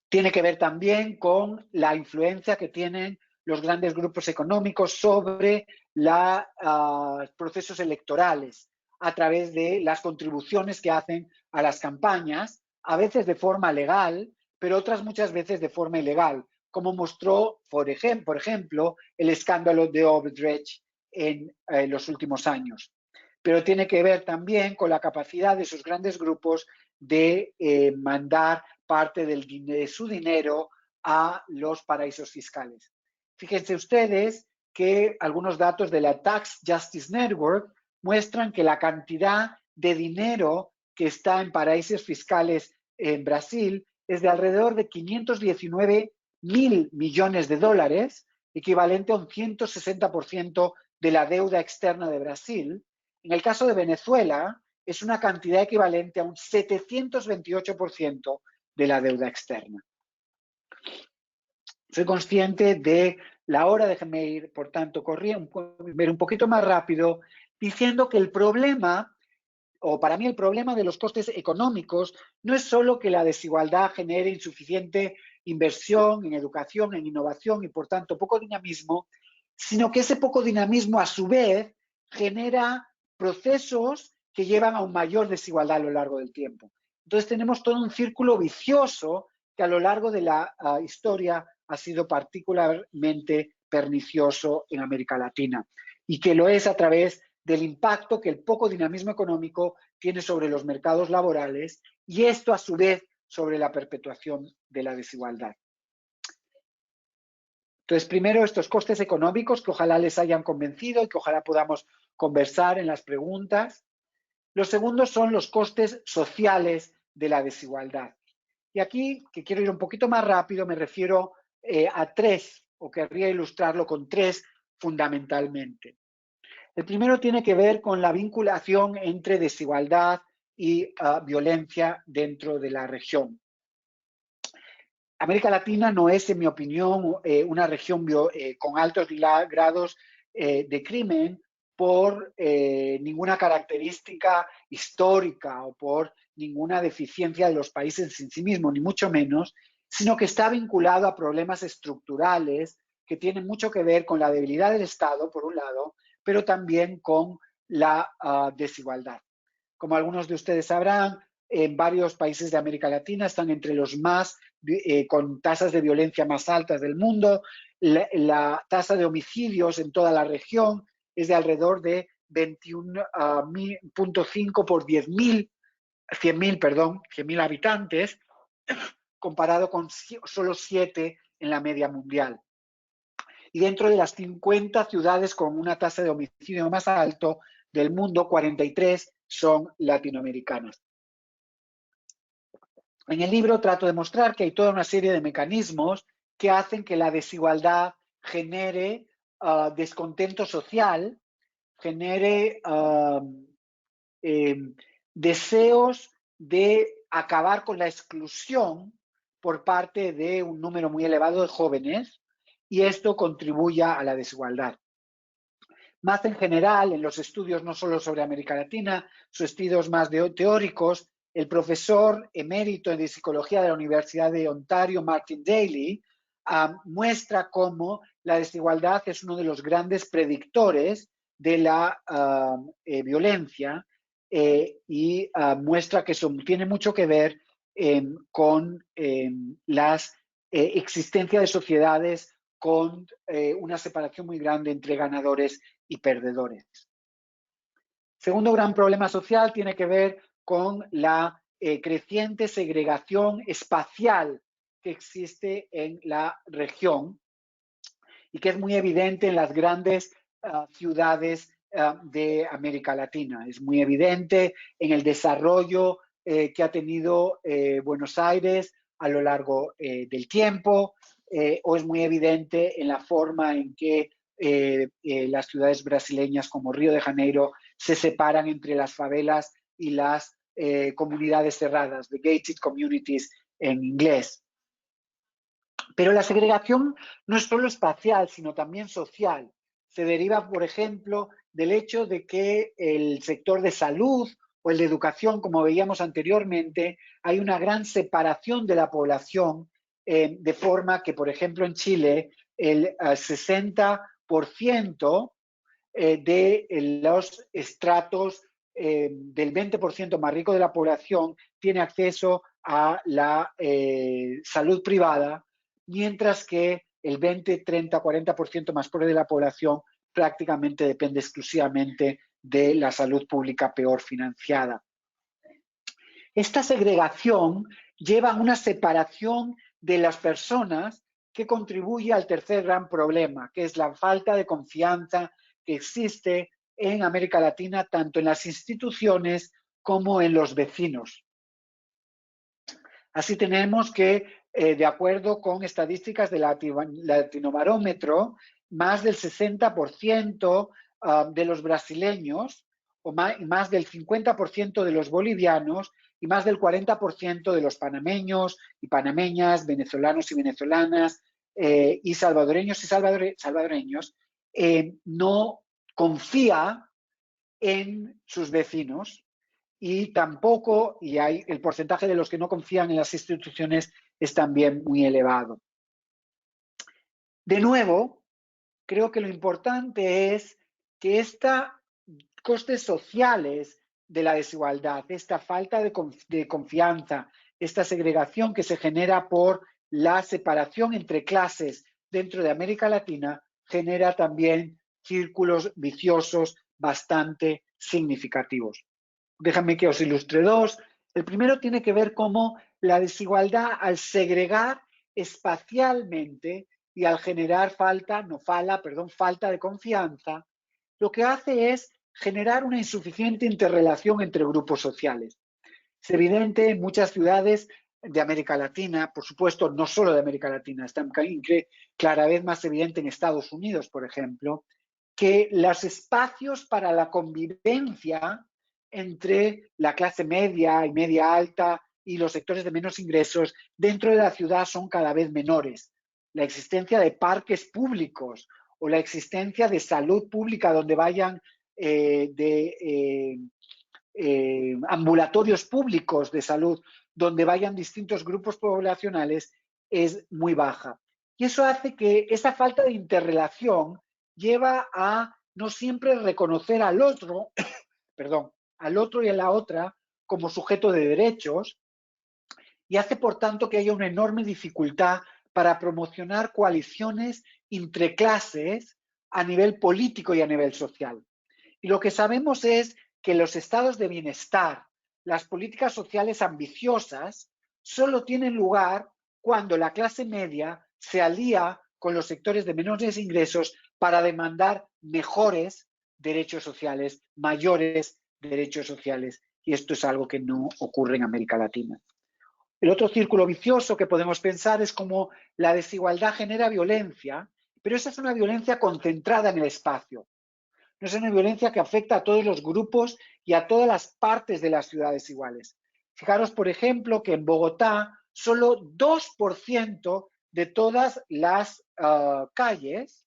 Tiene que ver también con la influencia que tienen los grandes grupos económicos sobre los procesos electorales a través de las contribuciones que hacen a las campañas, a veces de forma legal, pero otras muchas veces de forma ilegal, como mostró, por ejemplo, el escándalo de Odebrecht en los últimos años. Pero tiene que ver también con la capacidad de esos grandes grupos de mandar parte de su dinero a los paraísos fiscales. Fíjense ustedes que algunos datos de la Tax Justice Network muestran que la cantidad de dinero que está en paraísos fiscales en Brasil es de alrededor de 519.000 millones de dólares, equivalente a un 160% de la deuda externa de Brasil. En el caso de Venezuela, es una cantidad equivalente a un 728% de la deuda externa. Soy consciente de la hora, déjenme ir, por tanto, ver un poquito más rápido, diciendo que el problema, o para mí el problema de los costes económicos, no es solo que la desigualdad genere insuficiente inversión en educación, en innovación y por tanto poco dinamismo, sino que ese poco dinamismo a su vez genera procesos que llevan a una mayor desigualdad a lo largo del tiempo. Entonces tenemos todo un círculo vicioso que a lo largo de la historia ha sido particularmente pernicioso en América Latina y que lo es a través del impacto que el poco dinamismo económico tiene sobre los mercados laborales y esto a su vez sobre la perpetuación de la desigualdad. Entonces, primero, estos costes económicos que ojalá les hayan convencido y que ojalá podamos conversar en las preguntas. Los segundos son los costes sociales de la desigualdad. Y aquí, que quiero ir un poquito más rápido, me refiero a tres, o querría ilustrarlo con tres fundamentalmente. El primero tiene que ver con la vinculación entre desigualdad y violencia dentro de la región. América Latina no es, en mi opinión, una región con altos grados de crimen por ninguna característica histórica o por ninguna deficiencia de los países en sí mismos, ni mucho menos, sino que está vinculado a problemas estructurales que tienen mucho que ver con la debilidad del Estado, por un lado, pero también con la desigualdad. Como algunos de ustedes sabrán, en varios países de América Latina están entre los más con tasas de violencia más altas del mundo. La tasa de homicidios en toda la región es de alrededor de 21.5 por 100.000 habitantes, comparado con solo 7 en la media mundial. Y dentro de las 50 ciudades con una tasa de homicidio más alto del mundo, 43 son latinoamericanas. En el libro trato de mostrar que hay toda una serie de mecanismos que hacen que la desigualdad genere descontento social, genere deseos de acabar con la exclusión por parte de un número muy elevado de jóvenes, y esto contribuya a la desigualdad. Más en general, en los estudios no solo sobre América Latina, son estudios más teóricos, el profesor emérito de psicología de la Universidad de Ontario, Martin Daly, muestra cómo la desigualdad es uno de los grandes predictores de la violencia y muestra que eso tiene mucho que ver con la existencia de sociedades con una separación muy grande entre ganadores y perdedores. Segundo gran problema social tiene que ver con la creciente segregación espacial que existe en la región y que es muy evidente en las grandes ciudades de América Latina. Es muy evidente en el desarrollo que ha tenido Buenos Aires a lo largo del tiempo, o es muy evidente en la forma en que las ciudades brasileñas como Río de Janeiro se separan entre las favelas y las comunidades cerradas, the gated communities en inglés. Pero la segregación no es solo espacial, sino también social. Se deriva, por ejemplo, del hecho de que el sector de salud o el de educación, como veíamos anteriormente, hay una gran separación de la población, de forma que, por ejemplo, en Chile, el 60% de los estratos del 20% más rico de la población tiene acceso a la salud privada, mientras que el 20, 30, 40% más pobre de la población prácticamente depende exclusivamente de la salud pública peor financiada. Esta segregación lleva a una separación de las personas que contribuye al tercer gran problema, que es la falta de confianza que existe en América Latina, tanto en las instituciones como en los vecinos. Así tenemos que, de acuerdo con estadísticas de Latinobarómetro, más del 60% de los brasileños, o más del 50% de los bolivianos y más del 40% de los panameños y panameñas, venezolanos y venezolanas, y salvadoreños y salvadoreños, no confía en sus vecinos, y tampoco, el porcentaje de los que no confían en las instituciones es también muy elevado. De nuevo, creo que lo importante es que estos costes sociales de la desigualdad, esta falta de confianza, esta segregación que se genera por la separación entre clases dentro de América Latina, genera también círculos viciosos bastante significativos. Déjame que os ilustre dos. El primero tiene que ver cómo la desigualdad, al segregar espacialmente y al generar falta de confianza, lo que hace es generar una insuficiente interrelación entre grupos sociales. Es evidente en muchas ciudades de América Latina, por supuesto, no solo de América Latina, está cada vez más evidente en Estados Unidos, por ejemplo, que los espacios para la convivencia entre la clase media y media alta y los sectores de menos ingresos dentro de la ciudad son cada vez menores. La existencia de parques públicos o la existencia de salud pública donde vayan ambulatorios públicos de salud donde vayan distintos grupos poblacionales es muy baja. Y eso hace que esa falta de interrelación lleva a no siempre reconocer al otro, al otro y a la otra como sujeto de derechos, y hace por tanto que haya una enorme dificultad para promocionar coaliciones entre clases a nivel político y a nivel social. Y lo que sabemos es que los estados de bienestar, las políticas sociales ambiciosas, solo tienen lugar cuando la clase media se alía con los sectores de menores ingresos para demandar mejores derechos sociales, mayores derechos sociales, y esto es algo que no ocurre en América Latina. El otro círculo vicioso que podemos pensar es cómo la desigualdad genera violencia, pero esa es una violencia concentrada en el espacio. No es una violencia que afecta a todos los grupos y a todas las partes de las ciudades iguales. Fijaros, por ejemplo, que en Bogotá solo 2% de todas las calles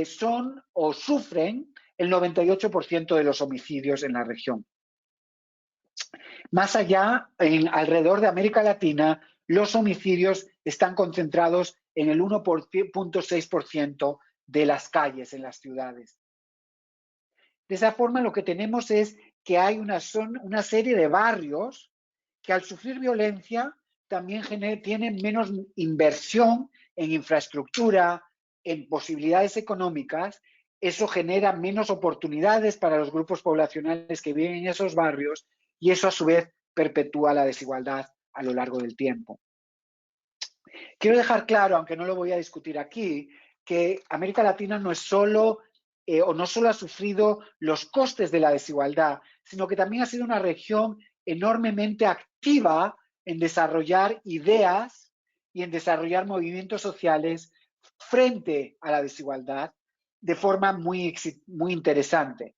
son o sufren el 98% de los homicidios en la región. Más allá, alrededor de América Latina, los homicidios están concentrados en el 1.6% de las calles en las ciudades. De esa forma, lo que tenemos es que hay una serie de barrios que al sufrir violencia también tienen menos inversión en infraestructura, en posibilidades económicas. Eso genera menos oportunidades para los grupos poblacionales que viven en esos barrios, y eso a su vez perpetúa la desigualdad a lo largo del tiempo. Quiero dejar claro, aunque no lo voy a discutir aquí, que América Latina no es solo no solo ha sufrido los costes de la desigualdad, sino que también ha sido una región enormemente activa en desarrollar ideas y en desarrollar movimientos sociales frente a la desigualdad de forma muy interesante.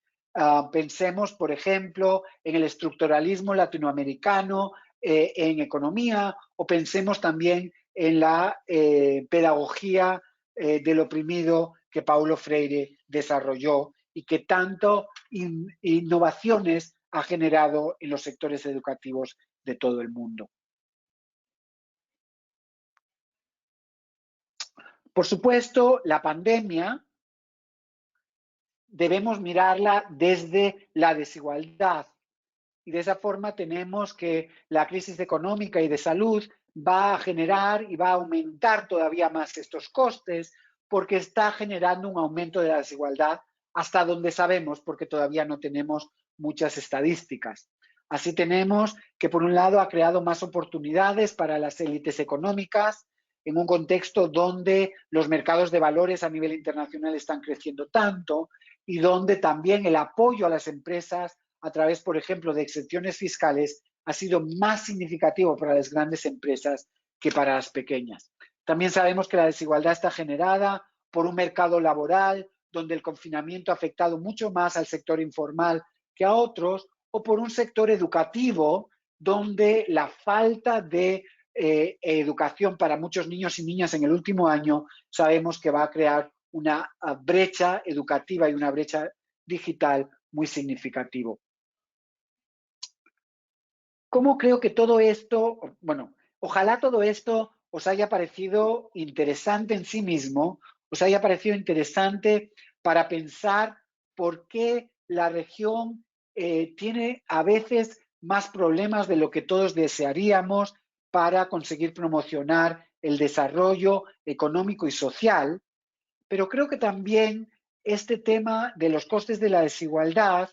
Pensemos, por ejemplo, en el estructuralismo latinoamericano, en economía, o pensemos también en la pedagogía del oprimido que Paulo Freire desarrolló y que tanto innovaciones ha generado en los sectores educativos de todo el mundo. Por supuesto, la pandemia debemos mirarla desde la desigualdad y de esa forma tenemos que la crisis económica y de salud va a generar y va a aumentar todavía más estos costes porque está generando un aumento de la desigualdad hasta donde sabemos, porque todavía no tenemos muchas estadísticas. Así tenemos que, por un lado, ha creado más oportunidades para las élites económicas en un contexto donde los mercados de valores a nivel internacional están creciendo tanto y donde también el apoyo a las empresas a través, por ejemplo, de exenciones fiscales ha sido más significativo para las grandes empresas que para las pequeñas. También sabemos que la desigualdad está generada por un mercado laboral donde el confinamiento ha afectado mucho más al sector informal que a otros, o por un sector educativo donde la falta de educación para muchos niños y niñas en el último año sabemos que va a crear una brecha educativa y una brecha digital muy significativo. ¿Cómo creo que todo esto, bueno, ojalá todo esto os haya parecido interesante en sí mismo, os haya parecido interesante para pensar por qué la región tiene a veces más problemas de lo que todos desearíamos para conseguir promocionar el desarrollo económico y social, pero creo que también este tema de los costes de la desigualdad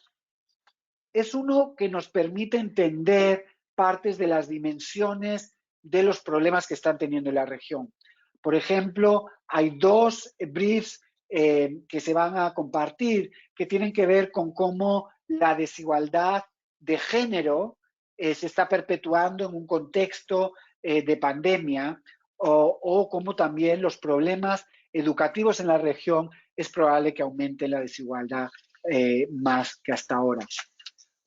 es uno que nos permite entender partes de las dimensiones de los problemas que están teniendo en la región. Por ejemplo, hay dos briefs que se van a compartir que tienen que ver con cómo la desigualdad de género se está perpetuando en un contexto de pandemia o cómo también los problemas educativos en la región es probable que aumenten la desigualdad más que hasta ahora.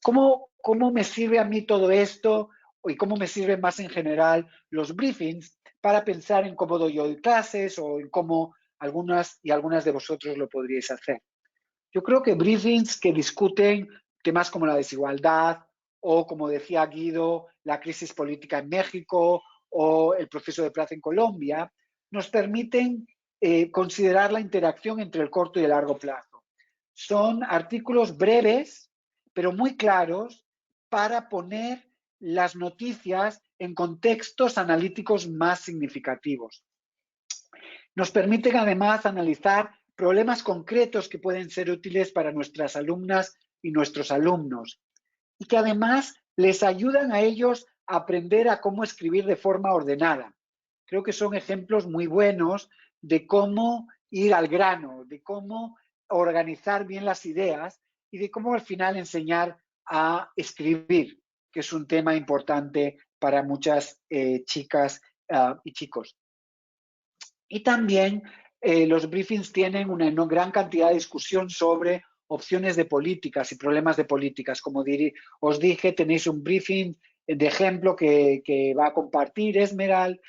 ¿Cómo me sirve a mí todo esto y cómo me sirven más en general los briefings para pensar en cómo doy yo clases o en cómo algunas de vosotros lo podríais hacer? Yo creo que briefings que discuten temas como la desigualdad o, como decía Guido, la crisis política en México o el proceso de paz en Colombia, nos permiten considerar la interacción entre el corto y el largo plazo. Son artículos breves, pero muy claros para poner las noticias en contextos analíticos más significativos. Nos permiten además analizar problemas concretos que pueden ser útiles para nuestras alumnas y nuestros alumnos y que además les ayudan a ellos a aprender a cómo escribir de forma ordenada. Creo que son ejemplos muy buenos de cómo ir al grano, de cómo organizar bien las ideas y de cómo al final enseñar a escribir, que es un tema importante para muchas chicas y chicos. Y también los briefings tienen una gran cantidad de discusión sobre opciones de políticas y problemas de políticas. Como os dije, tenéis un briefing de ejemplo que va a compartir Esmeral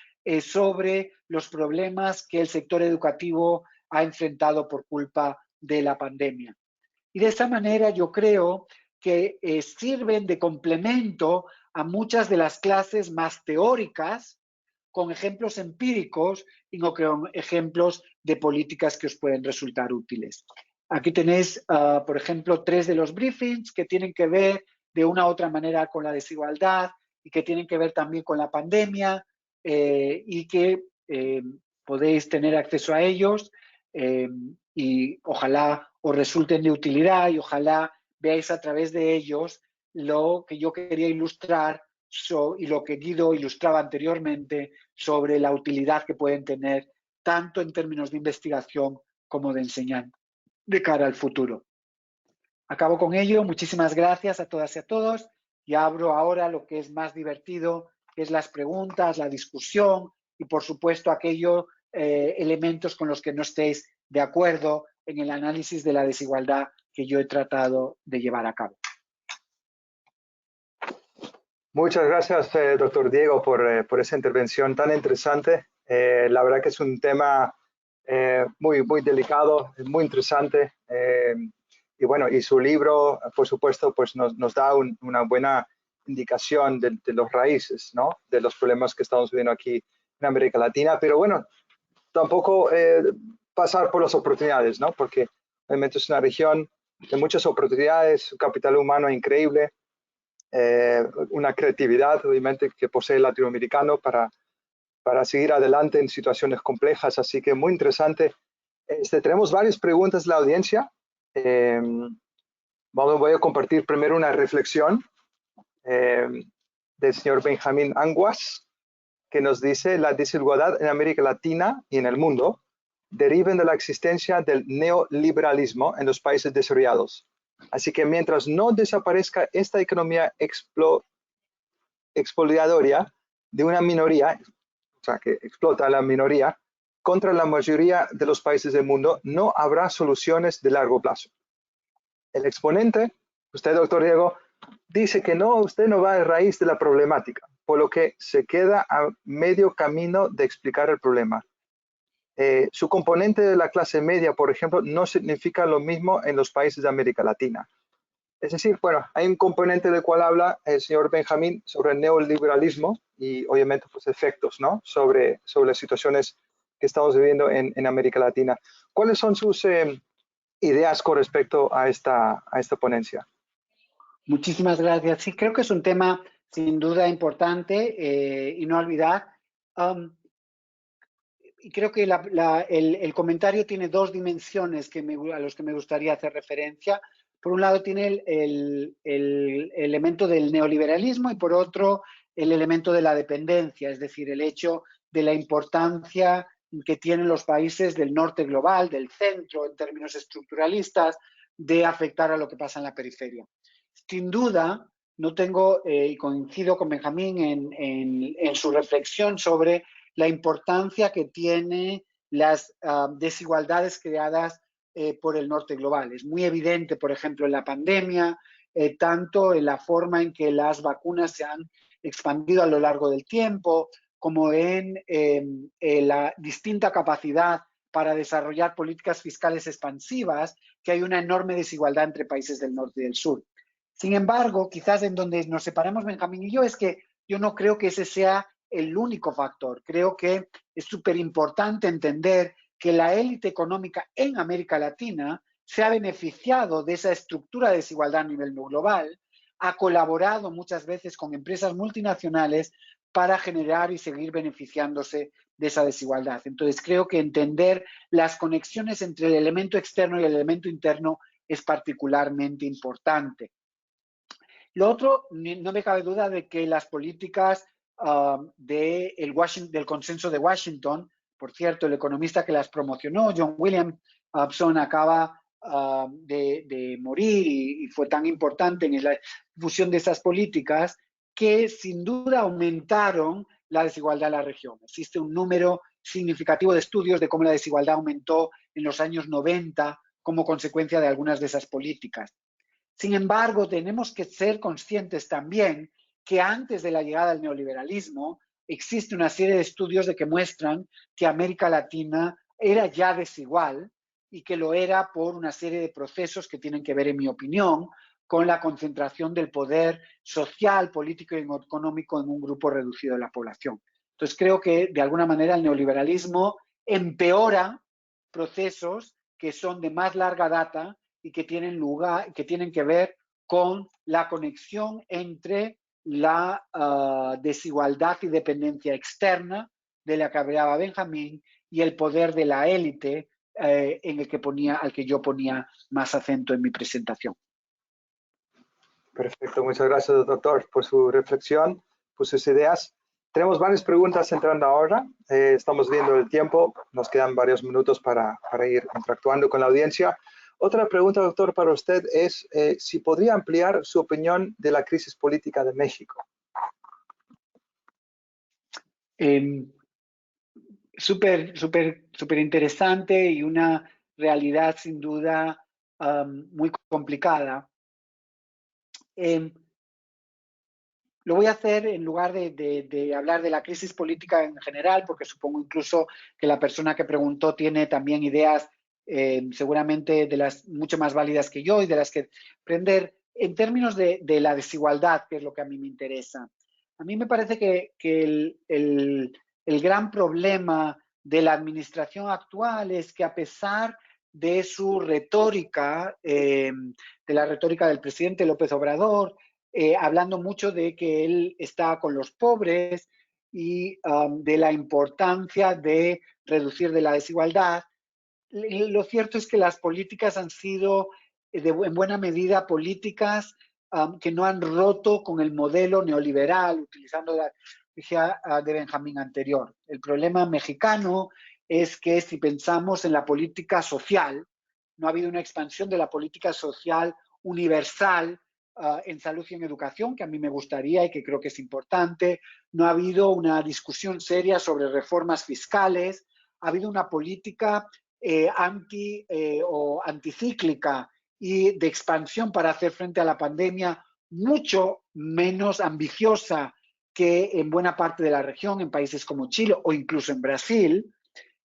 sobre los problemas que el sector educativo ha enfrentado por culpa de la pandemia. Y de esta manera yo creo que sirven de complemento a muchas de las clases más teóricas, con ejemplos empíricos y no con ejemplos de políticas que os pueden resultar útiles. Aquí tenéis, por ejemplo, 3 de los briefings que tienen que ver de una u otra manera con la desigualdad y que tienen que ver también con la pandemia y que podéis tener acceso a ellos y ojalá os resulten de utilidad y ojalá veáis a través de ellos lo que yo quería ilustrar y lo que Guido ilustraba anteriormente sobre la utilidad que pueden tener tanto en términos de investigación como de enseñanza de cara al futuro. Acabo con ello. Muchísimas gracias a todas y a todos y abro ahora lo que es más divertido que es las preguntas, la discusión y, por supuesto, aquellos elementos con los que no estéis de acuerdo en el análisis de la desigualdad que yo he tratado de llevar a cabo. Muchas gracias, doctor Diego, por esa intervención tan interesante. La verdad que es un tema muy delicado, muy interesante. Y bueno, y su libro, por supuesto, pues nos da una buena indicación de los raíces, ¿no? De los problemas que estamos viviendo aquí en América Latina. Pero bueno, tampoco pasar por las oportunidades, ¿no? Porque obviamente es una región de muchas oportunidades, un capital humano increíble, una creatividad, obviamente, que posee el latinoamericano para seguir adelante en situaciones complejas. Así que muy interesante. Tenemos varias preguntas de la audiencia. Voy a compartir primero una reflexión del señor Benjamín Anguas, que nos dice: la desigualdad en América Latina y en el mundo derivan de la existencia del neoliberalismo en los países desarrollados. Así que mientras no desaparezca esta economía expoliadora de una minoría, o sea, que explota a la minoría, contra la mayoría de los países del mundo, no habrá soluciones de largo plazo. El exponente, usted, doctor Diego, dice que no, usted no va a raíz de la problemática, por lo que se queda a medio camino de explicar el problema. Su componente de la clase media, por ejemplo, no significa lo mismo en los países de América Latina. Es decir, bueno, hay un componente del cual habla el señor Benjamín sobre el neoliberalismo y obviamente pues efectos, ¿no? sobre las situaciones que estamos viviendo en América Latina. ¿Cuáles son sus ideas con respecto a esta ponencia? Muchísimas gracias. Sí, creo que es un tema sin duda importante y no olvidar. Y creo que el comentario tiene dos dimensiones a los que me gustaría hacer referencia. Por un lado tiene el elemento del neoliberalismo y por otro el elemento de la dependencia, es decir, el hecho de la importancia que tienen los países del norte global, del centro, en términos estructuralistas, de afectar a lo que pasa en la periferia. Sin duda, no tengo, y coincido con Benjamín en su reflexión sobre la importancia que tiene las desigualdades creadas por el norte global. Es muy evidente, por ejemplo, en la pandemia, tanto en la forma en que las vacunas se han expandido a lo largo del tiempo, como en la distinta capacidad para desarrollar políticas fiscales expansivas, que hay una enorme desigualdad entre países del norte y del sur. Sin embargo, quizás en donde nos separamos Benjamín y yo es que yo no creo que ese sea el único factor. Creo que es súper importante entender que la élite económica en América Latina se ha beneficiado de esa estructura de desigualdad a nivel global, ha colaborado muchas veces con empresas multinacionales para generar y seguir beneficiándose de esa desigualdad. Entonces, creo que entender las conexiones entre el elemento externo y el elemento interno es particularmente importante. Lo otro, no me cabe duda de que las políticas del consenso de Washington, por cierto, el economista que las promocionó, John Williamson, acaba de morir y fue tan importante en la difusión de esas políticas que sin duda aumentaron la desigualdad en la región. Existe un número significativo de estudios de cómo la desigualdad aumentó en los años 90 como consecuencia de algunas de esas políticas. Sin embargo, tenemos que ser conscientes también que antes de la llegada del neoliberalismo existe una serie de estudios que muestran que América Latina era ya desigual y que lo era por una serie de procesos que tienen que ver, en mi opinión, con la concentración del poder social, político y económico en un grupo reducido de la población. Entonces, creo que de alguna manera el neoliberalismo empeora procesos que son de más larga data y que tienen que ver con la conexión entre la desigualdad y dependencia externa de la que hablaba Benjamín y el poder de la élite al que yo ponía más acento en mi presentación. Perfecto, muchas gracias, doctor, por su reflexión, por sus ideas. Tenemos varias preguntas entrando ahora. Estamos viendo el tiempo, nos quedan varios minutos para ir interactuando con la audiencia. Otra pregunta, doctor, para usted es si podría ampliar su opinión de la crisis política de México. Súper interesante y una realidad sin duda muy complicada. Lo voy a hacer en lugar de hablar de la crisis política en general, porque supongo incluso que la persona que preguntó tiene también ideas seguramente de las mucho más válidas que yo y de las que aprender en términos de la desigualdad, que es lo que a mí me interesa. A mí me parece que el gran problema de la administración actual es que a pesar de su retórica, de la retórica del presidente López Obrador, hablando mucho de que él está con los pobres y de la importancia de reducir de la desigualdad. Lo cierto es que las políticas han sido en buena medida políticas que no han roto con el modelo neoliberal, utilizando la estrategia de Benjamín anterior. El problema mexicano es que si pensamos en la política social, no ha habido una expansión de la política social universal en salud y en educación, que a mí me gustaría y que creo que es importante. No ha habido una discusión seria sobre reformas fiscales. Ha habido una política o anticíclica y de expansión para hacer frente a la pandemia mucho menos ambiciosa que en buena parte de la región, en países como Chile o incluso en Brasil.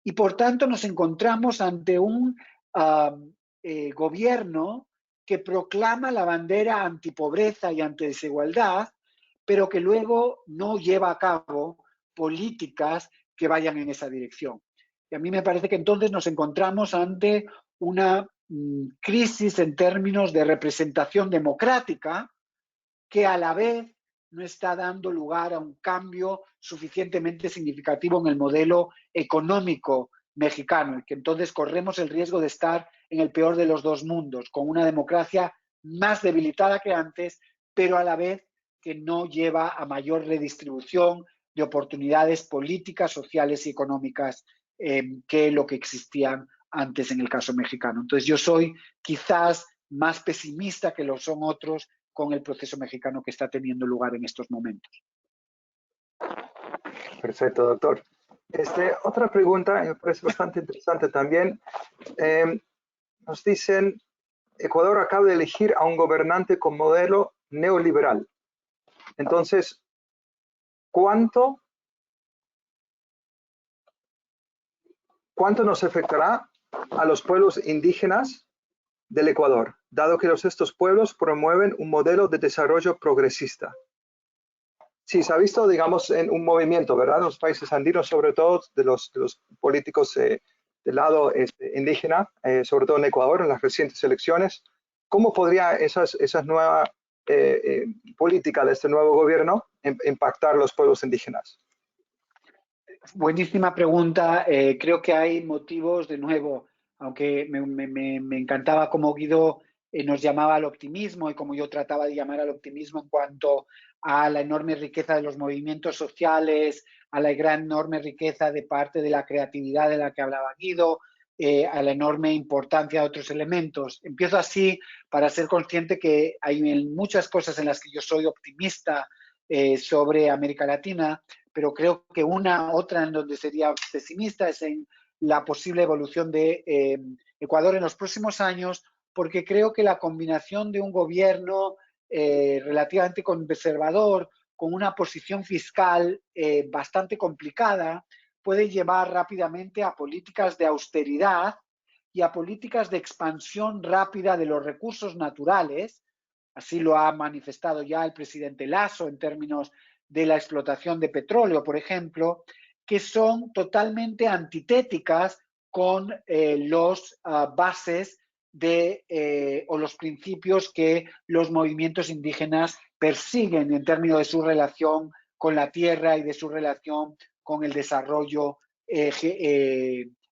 Y por tanto nos encontramos ante un gobierno que proclama la bandera antipobreza y antidesigualdad, pero que luego no lleva a cabo políticas que vayan en esa dirección. Y a mí me parece que entonces nos encontramos ante una crisis en términos de representación democrática que a la vez no está dando lugar a un cambio suficientemente significativo en el modelo económico mexicano, y que entonces corremos el riesgo de estar en el peor de los dos mundos, con una democracia más debilitada que antes, pero a la vez que no lleva a mayor redistribución de oportunidades políticas, sociales y económicas que lo que existían antes en el caso mexicano. Entonces yo soy quizás más pesimista que lo son otros con el proceso mexicano que está teniendo lugar en estos momentos. Perfecto, doctor. Otra pregunta, me parece bastante interesante también. Nos dicen, Ecuador acaba de elegir a un gobernante con modelo neoliberal. Entonces, ¿cuánto nos afectará a los pueblos indígenas del Ecuador, dado que estos pueblos promueven un modelo de desarrollo progresista? Sí, se ha visto, digamos, en un movimiento, ¿verdad? En los países andinos, sobre todo de los políticos del lado indígena, sobre todo en Ecuador, en las recientes elecciones. ¿Cómo podría esas nuevas políticas de este nuevo gobierno impactar los pueblos indígenas? Buenísima pregunta. Creo que hay motivos, de nuevo, aunque me encantaba cómo Guido nos llamaba al optimismo y como yo trataba de llamar al optimismo en cuanto a la enorme riqueza de los movimientos sociales, a la gran enorme riqueza de parte de la creatividad de la que hablaba Guido, a la enorme importancia de otros elementos. Empiezo así para ser consciente que hay muchas cosas en las que yo soy optimista sobre América Latina, pero creo que otra en donde sería pesimista es en la posible evolución de Ecuador en los próximos años, porque creo que la combinación de un gobierno relativamente conservador con una posición fiscal bastante complicada puede llevar rápidamente a políticas de austeridad y a políticas de expansión rápida de los recursos naturales. Así lo ha manifestado ya el presidente Lasso en términos de la explotación de petróleo, por ejemplo, que son totalmente antitéticas con los bases o los principios que los movimientos indígenas persiguen en términos de su relación con la tierra y de su relación con el desarrollo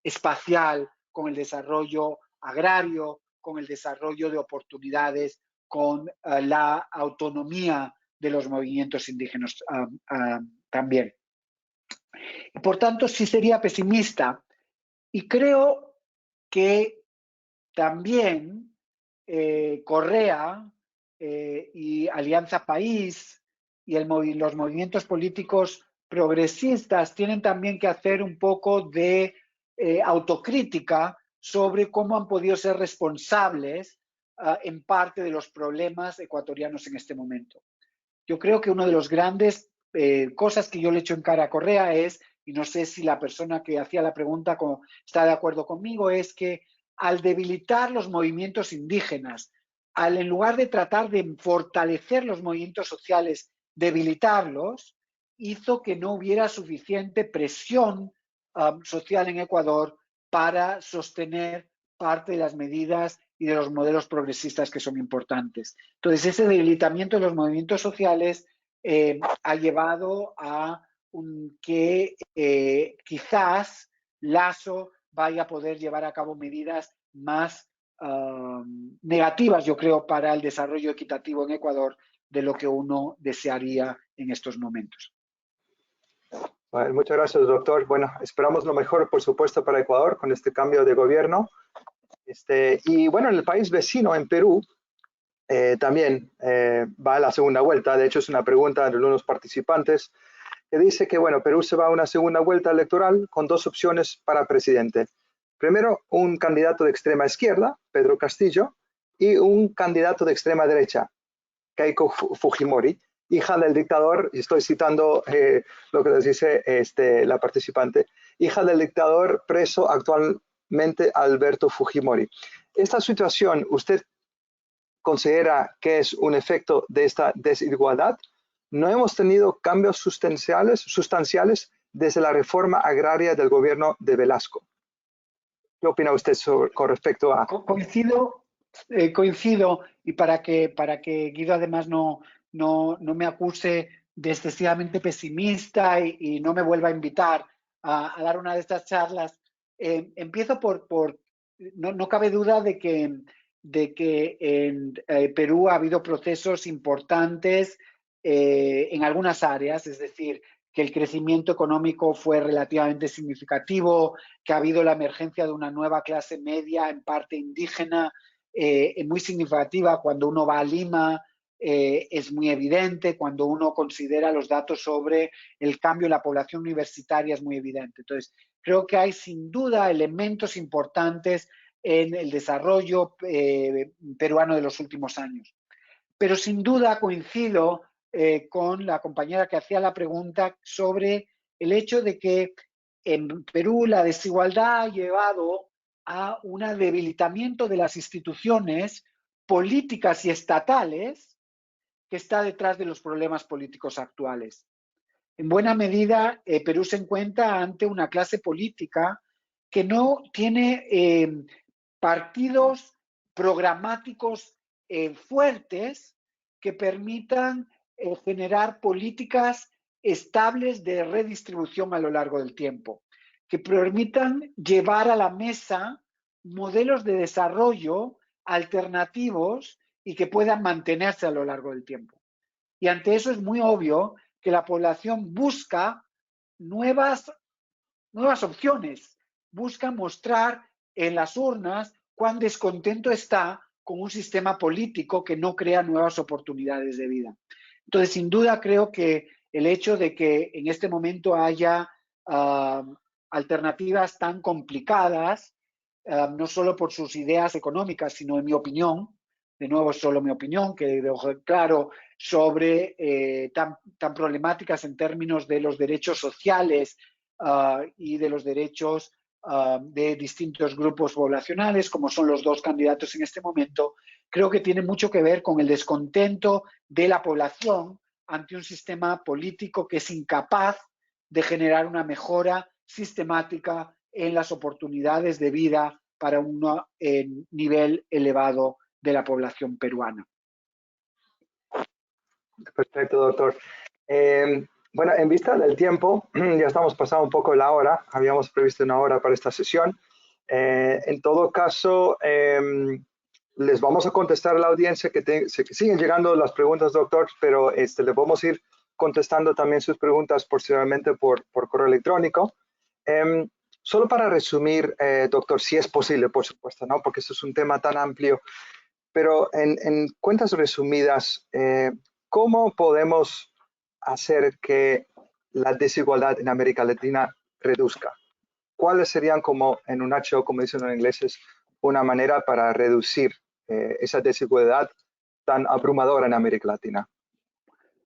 espacial, con el desarrollo agrario, con el desarrollo de oportunidades, con la autonomía de los movimientos indígenas también. Por tanto, sí sería pesimista. Y creo que también Correa y Alianza País y los movimientos políticos progresistas tienen también que hacer un poco de autocrítica sobre cómo han podido ser responsables en parte de los problemas ecuatorianos en este momento. Yo creo que una de las grandes cosas que yo le echo en cara a Correa es, y no sé si la persona que hacía la pregunta está de acuerdo conmigo, es que al debilitar los movimientos indígenas, en lugar de tratar de fortalecer los movimientos sociales, debilitarlos, hizo que no hubiera suficiente presión social en Ecuador para sostener parte de las medidas y de los modelos progresistas que son importantes. Entonces, ese debilitamiento de los movimientos sociales ha llevado a que quizás Lasso vaya a poder llevar a cabo medidas más negativas, yo creo, para el desarrollo equitativo en Ecuador de lo que uno desearía en estos momentos. Bueno, muchas gracias, doctor. Bueno, esperamos lo mejor, por supuesto, para Ecuador con este cambio de gobierno. Y bueno, en el país vecino, en Perú, también va a la segunda vuelta. De hecho, es una pregunta de unos participantes que dice que, bueno, Perú se va a una segunda vuelta electoral con dos opciones para presidente. Primero, un candidato de extrema izquierda, Pedro Castillo, y un candidato de extrema derecha, Keiko Fujimori, hija del dictador, y estoy citando lo que les dice la participante, hija del dictador preso actualmente Alberto Fujimori. Esta situación, ¿usted considera que es un efecto de esta desigualdad? No hemos tenido cambios sustanciales desde la reforma agraria del gobierno de Velasco. ¿Qué opina usted con respecto a...? Coincido, y para que Guido además no me acuse de excesivamente pesimista y no me vuelva a invitar a dar una de estas charlas, empiezo no cabe duda de que en Perú ha habido procesos importantes en algunas áreas, es decir, que el crecimiento económico fue relativamente significativo, que ha habido la emergencia de una nueva clase media, en parte indígena, muy significativa. Cuando uno va a Lima, es muy evidente. Cuando uno considera los datos sobre el cambio en la población universitaria, es muy evidente. Entonces, creo que hay sin duda elementos importantes en el desarrollo peruano de los últimos años. Pero sin duda coincido con la compañera que hacía la pregunta sobre el hecho de que en Perú la desigualdad ha llevado a un debilitamiento de las instituciones políticas y estatales que está detrás de los problemas políticos actuales. En buena medida, Perú se encuentra ante una clase política que no tiene partidos programáticos fuertes que permitan generar políticas estables de redistribución a lo largo del tiempo, que permitan llevar a la mesa modelos de desarrollo alternativos y que puedan mantenerse a lo largo del tiempo. Y ante eso es muy obvio que la población busca nuevas opciones, busca mostrar en las urnas cuán descontento está con un sistema político que no crea nuevas oportunidades de vida. Entonces, sin duda, creo que el hecho de que en este momento haya alternativas tan complicadas, no solo por sus ideas económicas, sino en mi opinión, de nuevo es solo mi opinión, que dejo claro, sobre tan problemáticas en términos de los derechos sociales y de los derechos de distintos grupos poblacionales, como son los dos candidatos en este momento, creo que tiene mucho que ver con el descontento de la población ante un sistema político que es incapaz de generar una mejora sistemática en las oportunidades de vida para un nivel elevado de la población peruana. Perfecto, doctor. Bueno, en vista del tiempo, ya estamos pasando un poco la hora, habíamos previsto una hora para esta sesión. En todo caso, les vamos a contestar a la audiencia que siguen llegando las preguntas, doctor, pero les vamos a ir contestando también sus preguntas posteriormente por correo electrónico. Solo para resumir, doctor, si es posible, por supuesto, ¿no? Porque esto es un tema tan amplio, pero en cuentas resumidas, ¿cómo podemos hacer que la desigualdad en América Latina reduzca? ¿Cuáles serían, como en un nutshell, como dicen los ingleses, una manera para reducir esa desigualdad tan abrumadora en América Latina?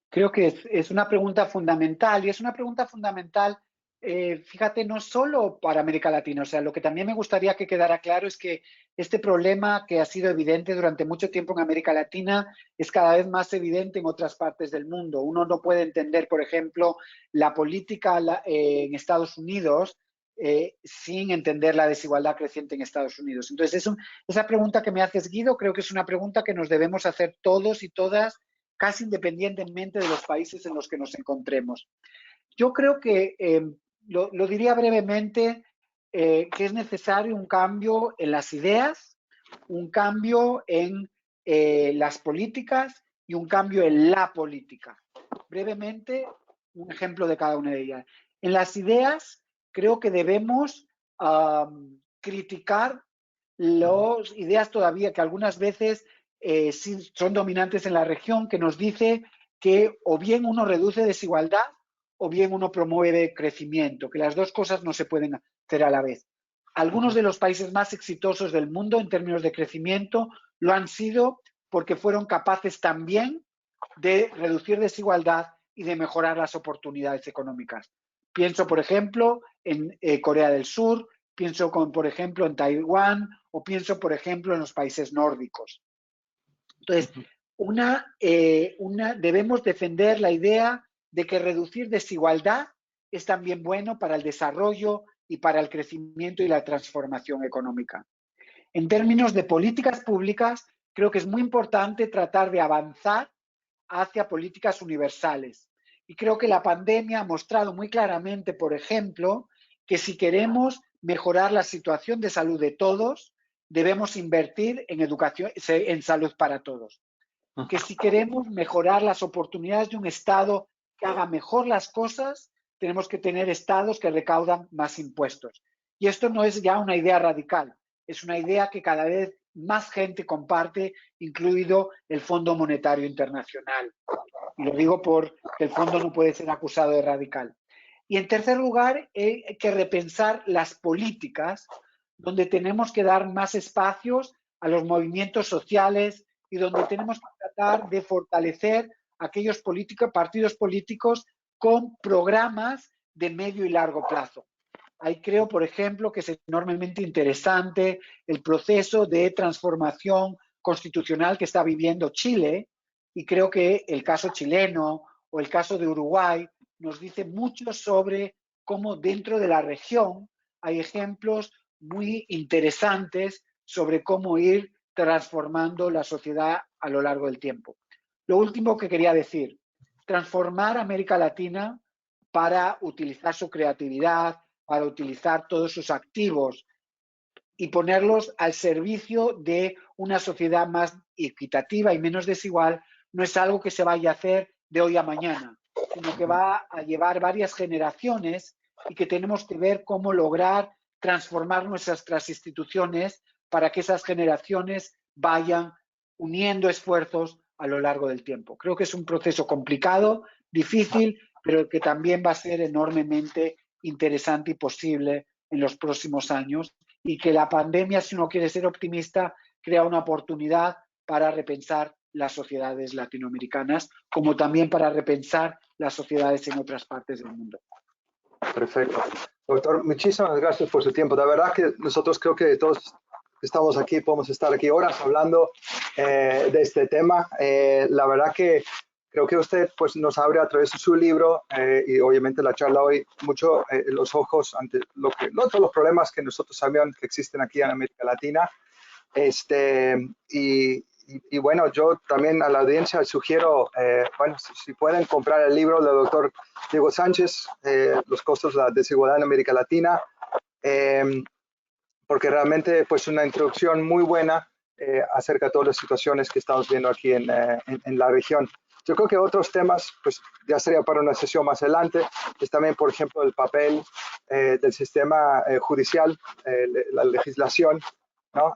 Creo que es una pregunta fundamental, y es una pregunta fundamental, fíjate, no solo para América Latina. O sea, lo que también me gustaría que quedara claro es que este problema, que ha sido evidente durante mucho tiempo en América Latina, es cada vez más evidente en otras partes del mundo. Uno no puede entender, por ejemplo, la política en Estados Unidos sin entender la desigualdad creciente en Estados Unidos. Entonces, esa pregunta que me haces, Guido, creo que es una pregunta que nos debemos hacer todos y todas, casi independientemente de los países en los que nos encontremos. Yo creo que, lo diría brevemente, que es necesario un cambio en las ideas, un cambio en las políticas y un cambio en la política. Brevemente, un ejemplo de cada una de ellas. En las ideas, creo que debemos criticar las ideas todavía que algunas veces sí son dominantes en la región, que nos dice que o bien uno reduce desigualdad o bien uno promueve crecimiento, que las dos cosas no se pueden hacer a la vez. Algunos de los países más exitosos del mundo en términos de crecimiento lo han sido porque fueron capaces también de reducir desigualdad y de mejorar las oportunidades económicas. Pienso, por ejemplo, en Corea del Sur, pienso, por ejemplo, en Taiwán, o pienso, por ejemplo, en los países nórdicos. Entonces, debemos defender la idea de que reducir desigualdad es también bueno para el desarrollo y para el crecimiento y la transformación económica. En términos de políticas públicas, creo que es muy importante tratar de avanzar hacia políticas universales. Y creo que la pandemia ha mostrado muy claramente, por ejemplo, que si queremos mejorar la situación de salud de todos, debemos invertir en educación, en salud para todos. Que si queremos mejorar las oportunidades de un Estado que haga mejor las cosas, tenemos que tener estados que recaudan más impuestos. Y esto no es ya una idea radical, es una idea que cada vez más gente comparte, incluido el Fondo Monetario Internacional. Y lo digo porque el fondo no puede ser acusado de radical. Y en tercer lugar, hay que repensar las políticas, donde tenemos que dar más espacios a los movimientos sociales y donde tenemos que tratar de fortalecer aquellos partidos políticos con programas de medio y largo plazo. Ahí creo, por ejemplo, que es enormemente interesante el proceso de transformación constitucional que está viviendo Chile, y creo que el caso chileno o el caso de Uruguay nos dice mucho sobre cómo dentro de la región hay ejemplos muy interesantes sobre cómo ir transformando la sociedad a lo largo del tiempo. Lo último que quería decir, transformar América Latina para utilizar su creatividad, para utilizar todos sus activos y ponerlos al servicio de una sociedad más equitativa y menos desigual, no es algo que se vaya a hacer de hoy a mañana, sino que va a llevar varias generaciones y que tenemos que ver cómo lograr transformar nuestras instituciones para que esas generaciones vayan uniendo esfuerzos a lo largo del tiempo. Creo que es un proceso complicado, difícil, pero que también va a ser enormemente interesante y posible en los próximos años, y que la pandemia, si uno quiere ser optimista, crea una oportunidad para repensar las sociedades latinoamericanas, como también para repensar las sociedades en otras partes del mundo. Perfecto. Doctor, muchísimas gracias por su tiempo. De verdad que nosotros creo que todos estamos aquí, podemos estar aquí horas hablando de este tema. La verdad que creo que usted pues, nos abre a través de su libro y obviamente la charla hoy mucho los ojos ante todos los problemas que nosotros sabíamos que existen aquí en América Latina. Y bueno, yo también a la audiencia sugiero, bueno, si pueden comprar el libro del doctor Diego Sánchez, Los costos de la desigualdad en América Latina, porque realmente pues una introducción muy buena acerca de todas las situaciones que estamos viendo aquí en la región. Yo creo que otros temas, pues ya sería para una sesión más adelante, es también, por ejemplo, el papel del sistema judicial, la legislación, ¿no?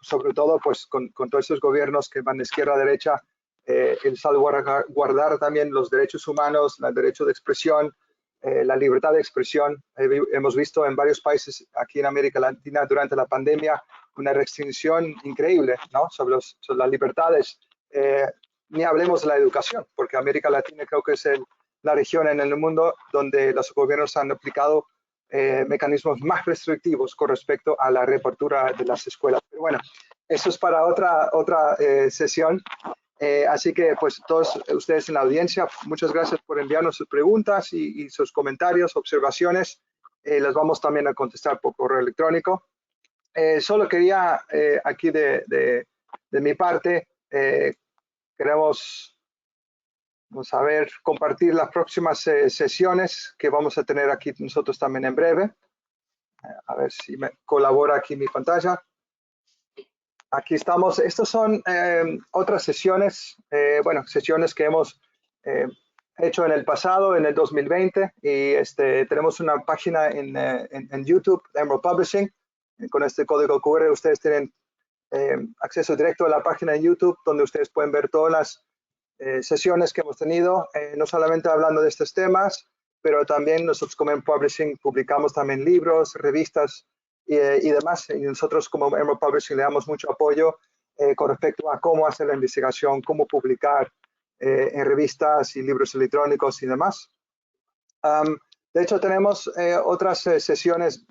Sobre todo pues con todos estos gobiernos que van de izquierda a derecha, el salvaguardar también los derechos humanos, el derecho de expresión, la libertad de expresión. Hemos visto en varios países aquí en América Latina durante la pandemia una restricción increíble, ¿no? sobre las libertades. Ni hablemos de la educación, porque América Latina creo que es la región en el mundo donde los gobiernos han aplicado mecanismos más restrictivos con respecto a la reapertura de las escuelas. Pero bueno, eso es para otra sesión. Así que, pues, todos ustedes en la audiencia, muchas gracias por enviarnos sus preguntas y sus comentarios, observaciones. Las vamos también a contestar por correo electrónico. Solo quería aquí de mi parte, queremos, vamos a ver, compartir las próximas sesiones que vamos a tener aquí nosotros también en breve. A ver si me colabora aquí mi pantalla. Aquí estamos. Estas son otras sesiones, bueno, sesiones que hemos hecho en el pasado, en el 2020, y tenemos una página en YouTube, Emerald Publishing. Con este código QR ustedes tienen acceso directo a la página en YouTube, donde ustedes pueden ver todas las sesiones que hemos tenido, no solamente hablando de estos temas, pero también nosotros como Emerald Publishing publicamos también libros, revistas y demás. Y nosotros como Emerald Publishing le damos mucho apoyo con respecto a cómo hacer la investigación, cómo publicar en revistas y libros electrónicos y demás. De hecho, tenemos otras sesiones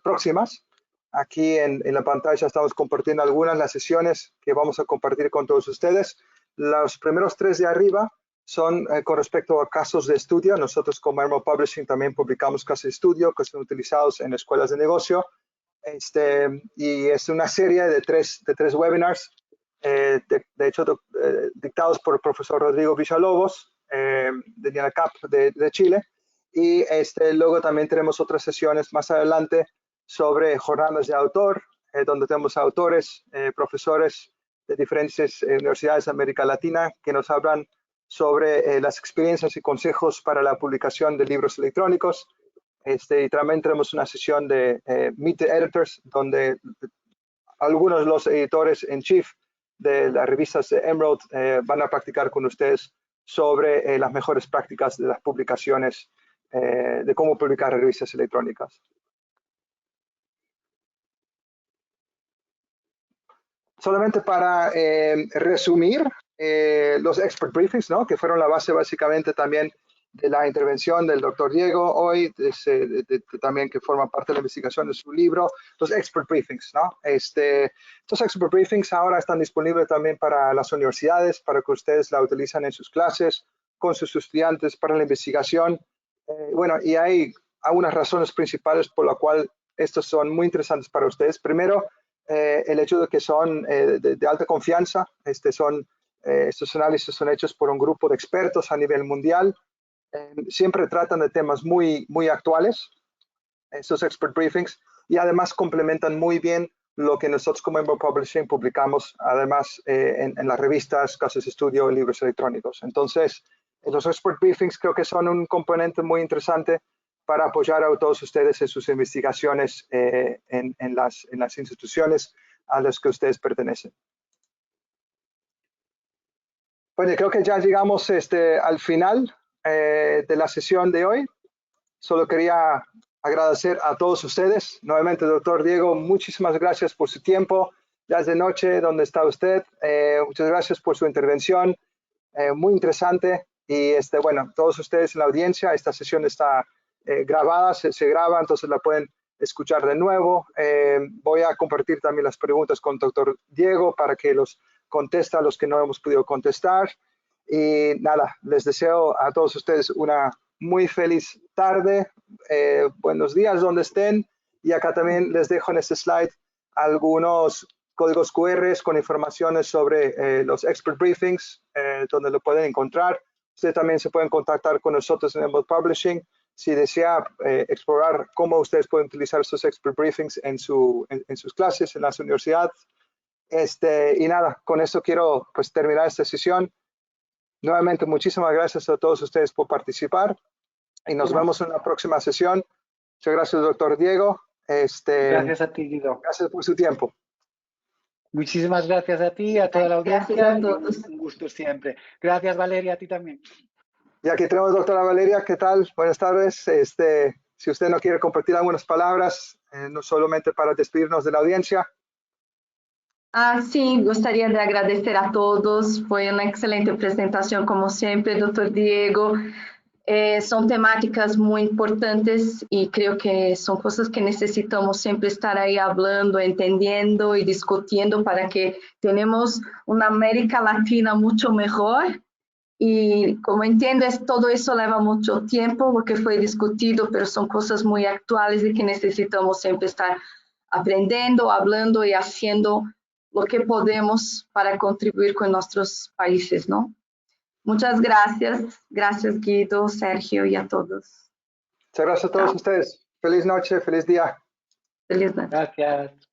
próximas. Aquí en la pantalla estamos compartiendo algunas de las sesiones que vamos a compartir con todos ustedes. Los primeros 3 de arriba son con respecto a casos de estudio. Nosotros como Emerald Publishing también publicamos casos de estudio que son utilizados en escuelas de negocio. Y es una serie de tres webinars, de hecho, dictados por el profesor Rodrigo Villalobos, de NIACAP de Chile. Y luego también tenemos otras sesiones más adelante sobre jornadas de autor, donde tenemos autores, profesores de diferentes universidades de América Latina que nos hablan sobre las experiencias y consejos para la publicación de libros electrónicos. Y también tenemos una sesión de Meet the Editors, donde algunos de los editores en chief de las revistas de Emerald van a practicar con ustedes sobre las mejores prácticas de las publicaciones, de cómo publicar revistas electrónicas. Solamente para resumir los expert briefings, ¿no? Que fueron la base básicamente también de la intervención del doctor Diego hoy, también que forma parte de la investigación de su libro, los expert briefings, ¿no? Estos expert briefings ahora están disponibles también para las universidades, para que ustedes la utilizan en sus clases, con sus estudiantes, para la investigación. Bueno, y hay algunas razones principales por las cuales estos son muy interesantes para ustedes. Primero, el hecho de que son de alta confianza. Estos análisis son hechos por un grupo de expertos a nivel mundial. Siempre tratan de temas muy actuales, estos expert briefings, y además complementan muy bien lo que nosotros como Emerald Publishing publicamos, además en las revistas, casos de estudio y libros electrónicos. Entonces, los expert briefings creo que son un componente muy interesante para apoyar a todos ustedes en sus investigaciones en las instituciones a las que ustedes pertenecen. Bueno, creo que ya llegamos al final de la sesión de hoy. Solo quería agradecer a todos ustedes. Nuevamente, doctor Diego, muchísimas gracias por su tiempo. Ya es de noche, ¿dónde está usted? Muchas gracias por su intervención, muy interesante. Y bueno, todos ustedes en la audiencia, esta sesión está grabada, se graba, entonces la pueden escuchar de nuevo. Voy a compartir también las preguntas con el doctor Diego para que los conteste a los que no hemos podido contestar. Y nada, les deseo a todos ustedes una muy feliz tarde, buenos días donde estén, y acá también les dejo en este slide algunos códigos QR con informaciones sobre los expert briefings, donde lo pueden encontrar. Ustedes también se pueden contactar con nosotros en Emerald Publishing si desea explorar cómo ustedes pueden utilizar estos expert briefings en sus clases, en las universidades. Y nada, con esto quiero pues terminar esta sesión. Nuevamente, muchísimas gracias a todos ustedes por participar y nos vemos en la próxima sesión. Muchas gracias, doctor Diego. Gracias a ti, Guido. Gracias por su tiempo. Muchísimas gracias a ti, a toda la audiencia. Gracias a todos. Un gusto siempre. Gracias, Valeria, a ti también. Y aquí tenemos doctora Valeria, ¿qué tal? Buenas tardes. Si usted no quiere compartir algunas palabras, no solamente para despedirnos de la audiencia. Sí, gostaria de agradecer a todos. Foi uma excelente apresentação, como sempre, Dr. Diego. São temáticas muito importantes e creio que são coisas que necessitamos sempre estar aí falando, entendendo e discutindo para que tenhamos uma América Latina muito melhor. E, como entiendes, todo isso leva muito tempo, o que foi discutido, mas são coisas muito atuais e que necessitamos sempre estar aprendendo, falando e fazendo lo que podemos para contribuir con nuestros países, ¿no? Muchas gracias. Gracias, Guido, Sergio y a todos. Muchas gracias a todos ustedes. Feliz noche, feliz día. Feliz noche. Gracias.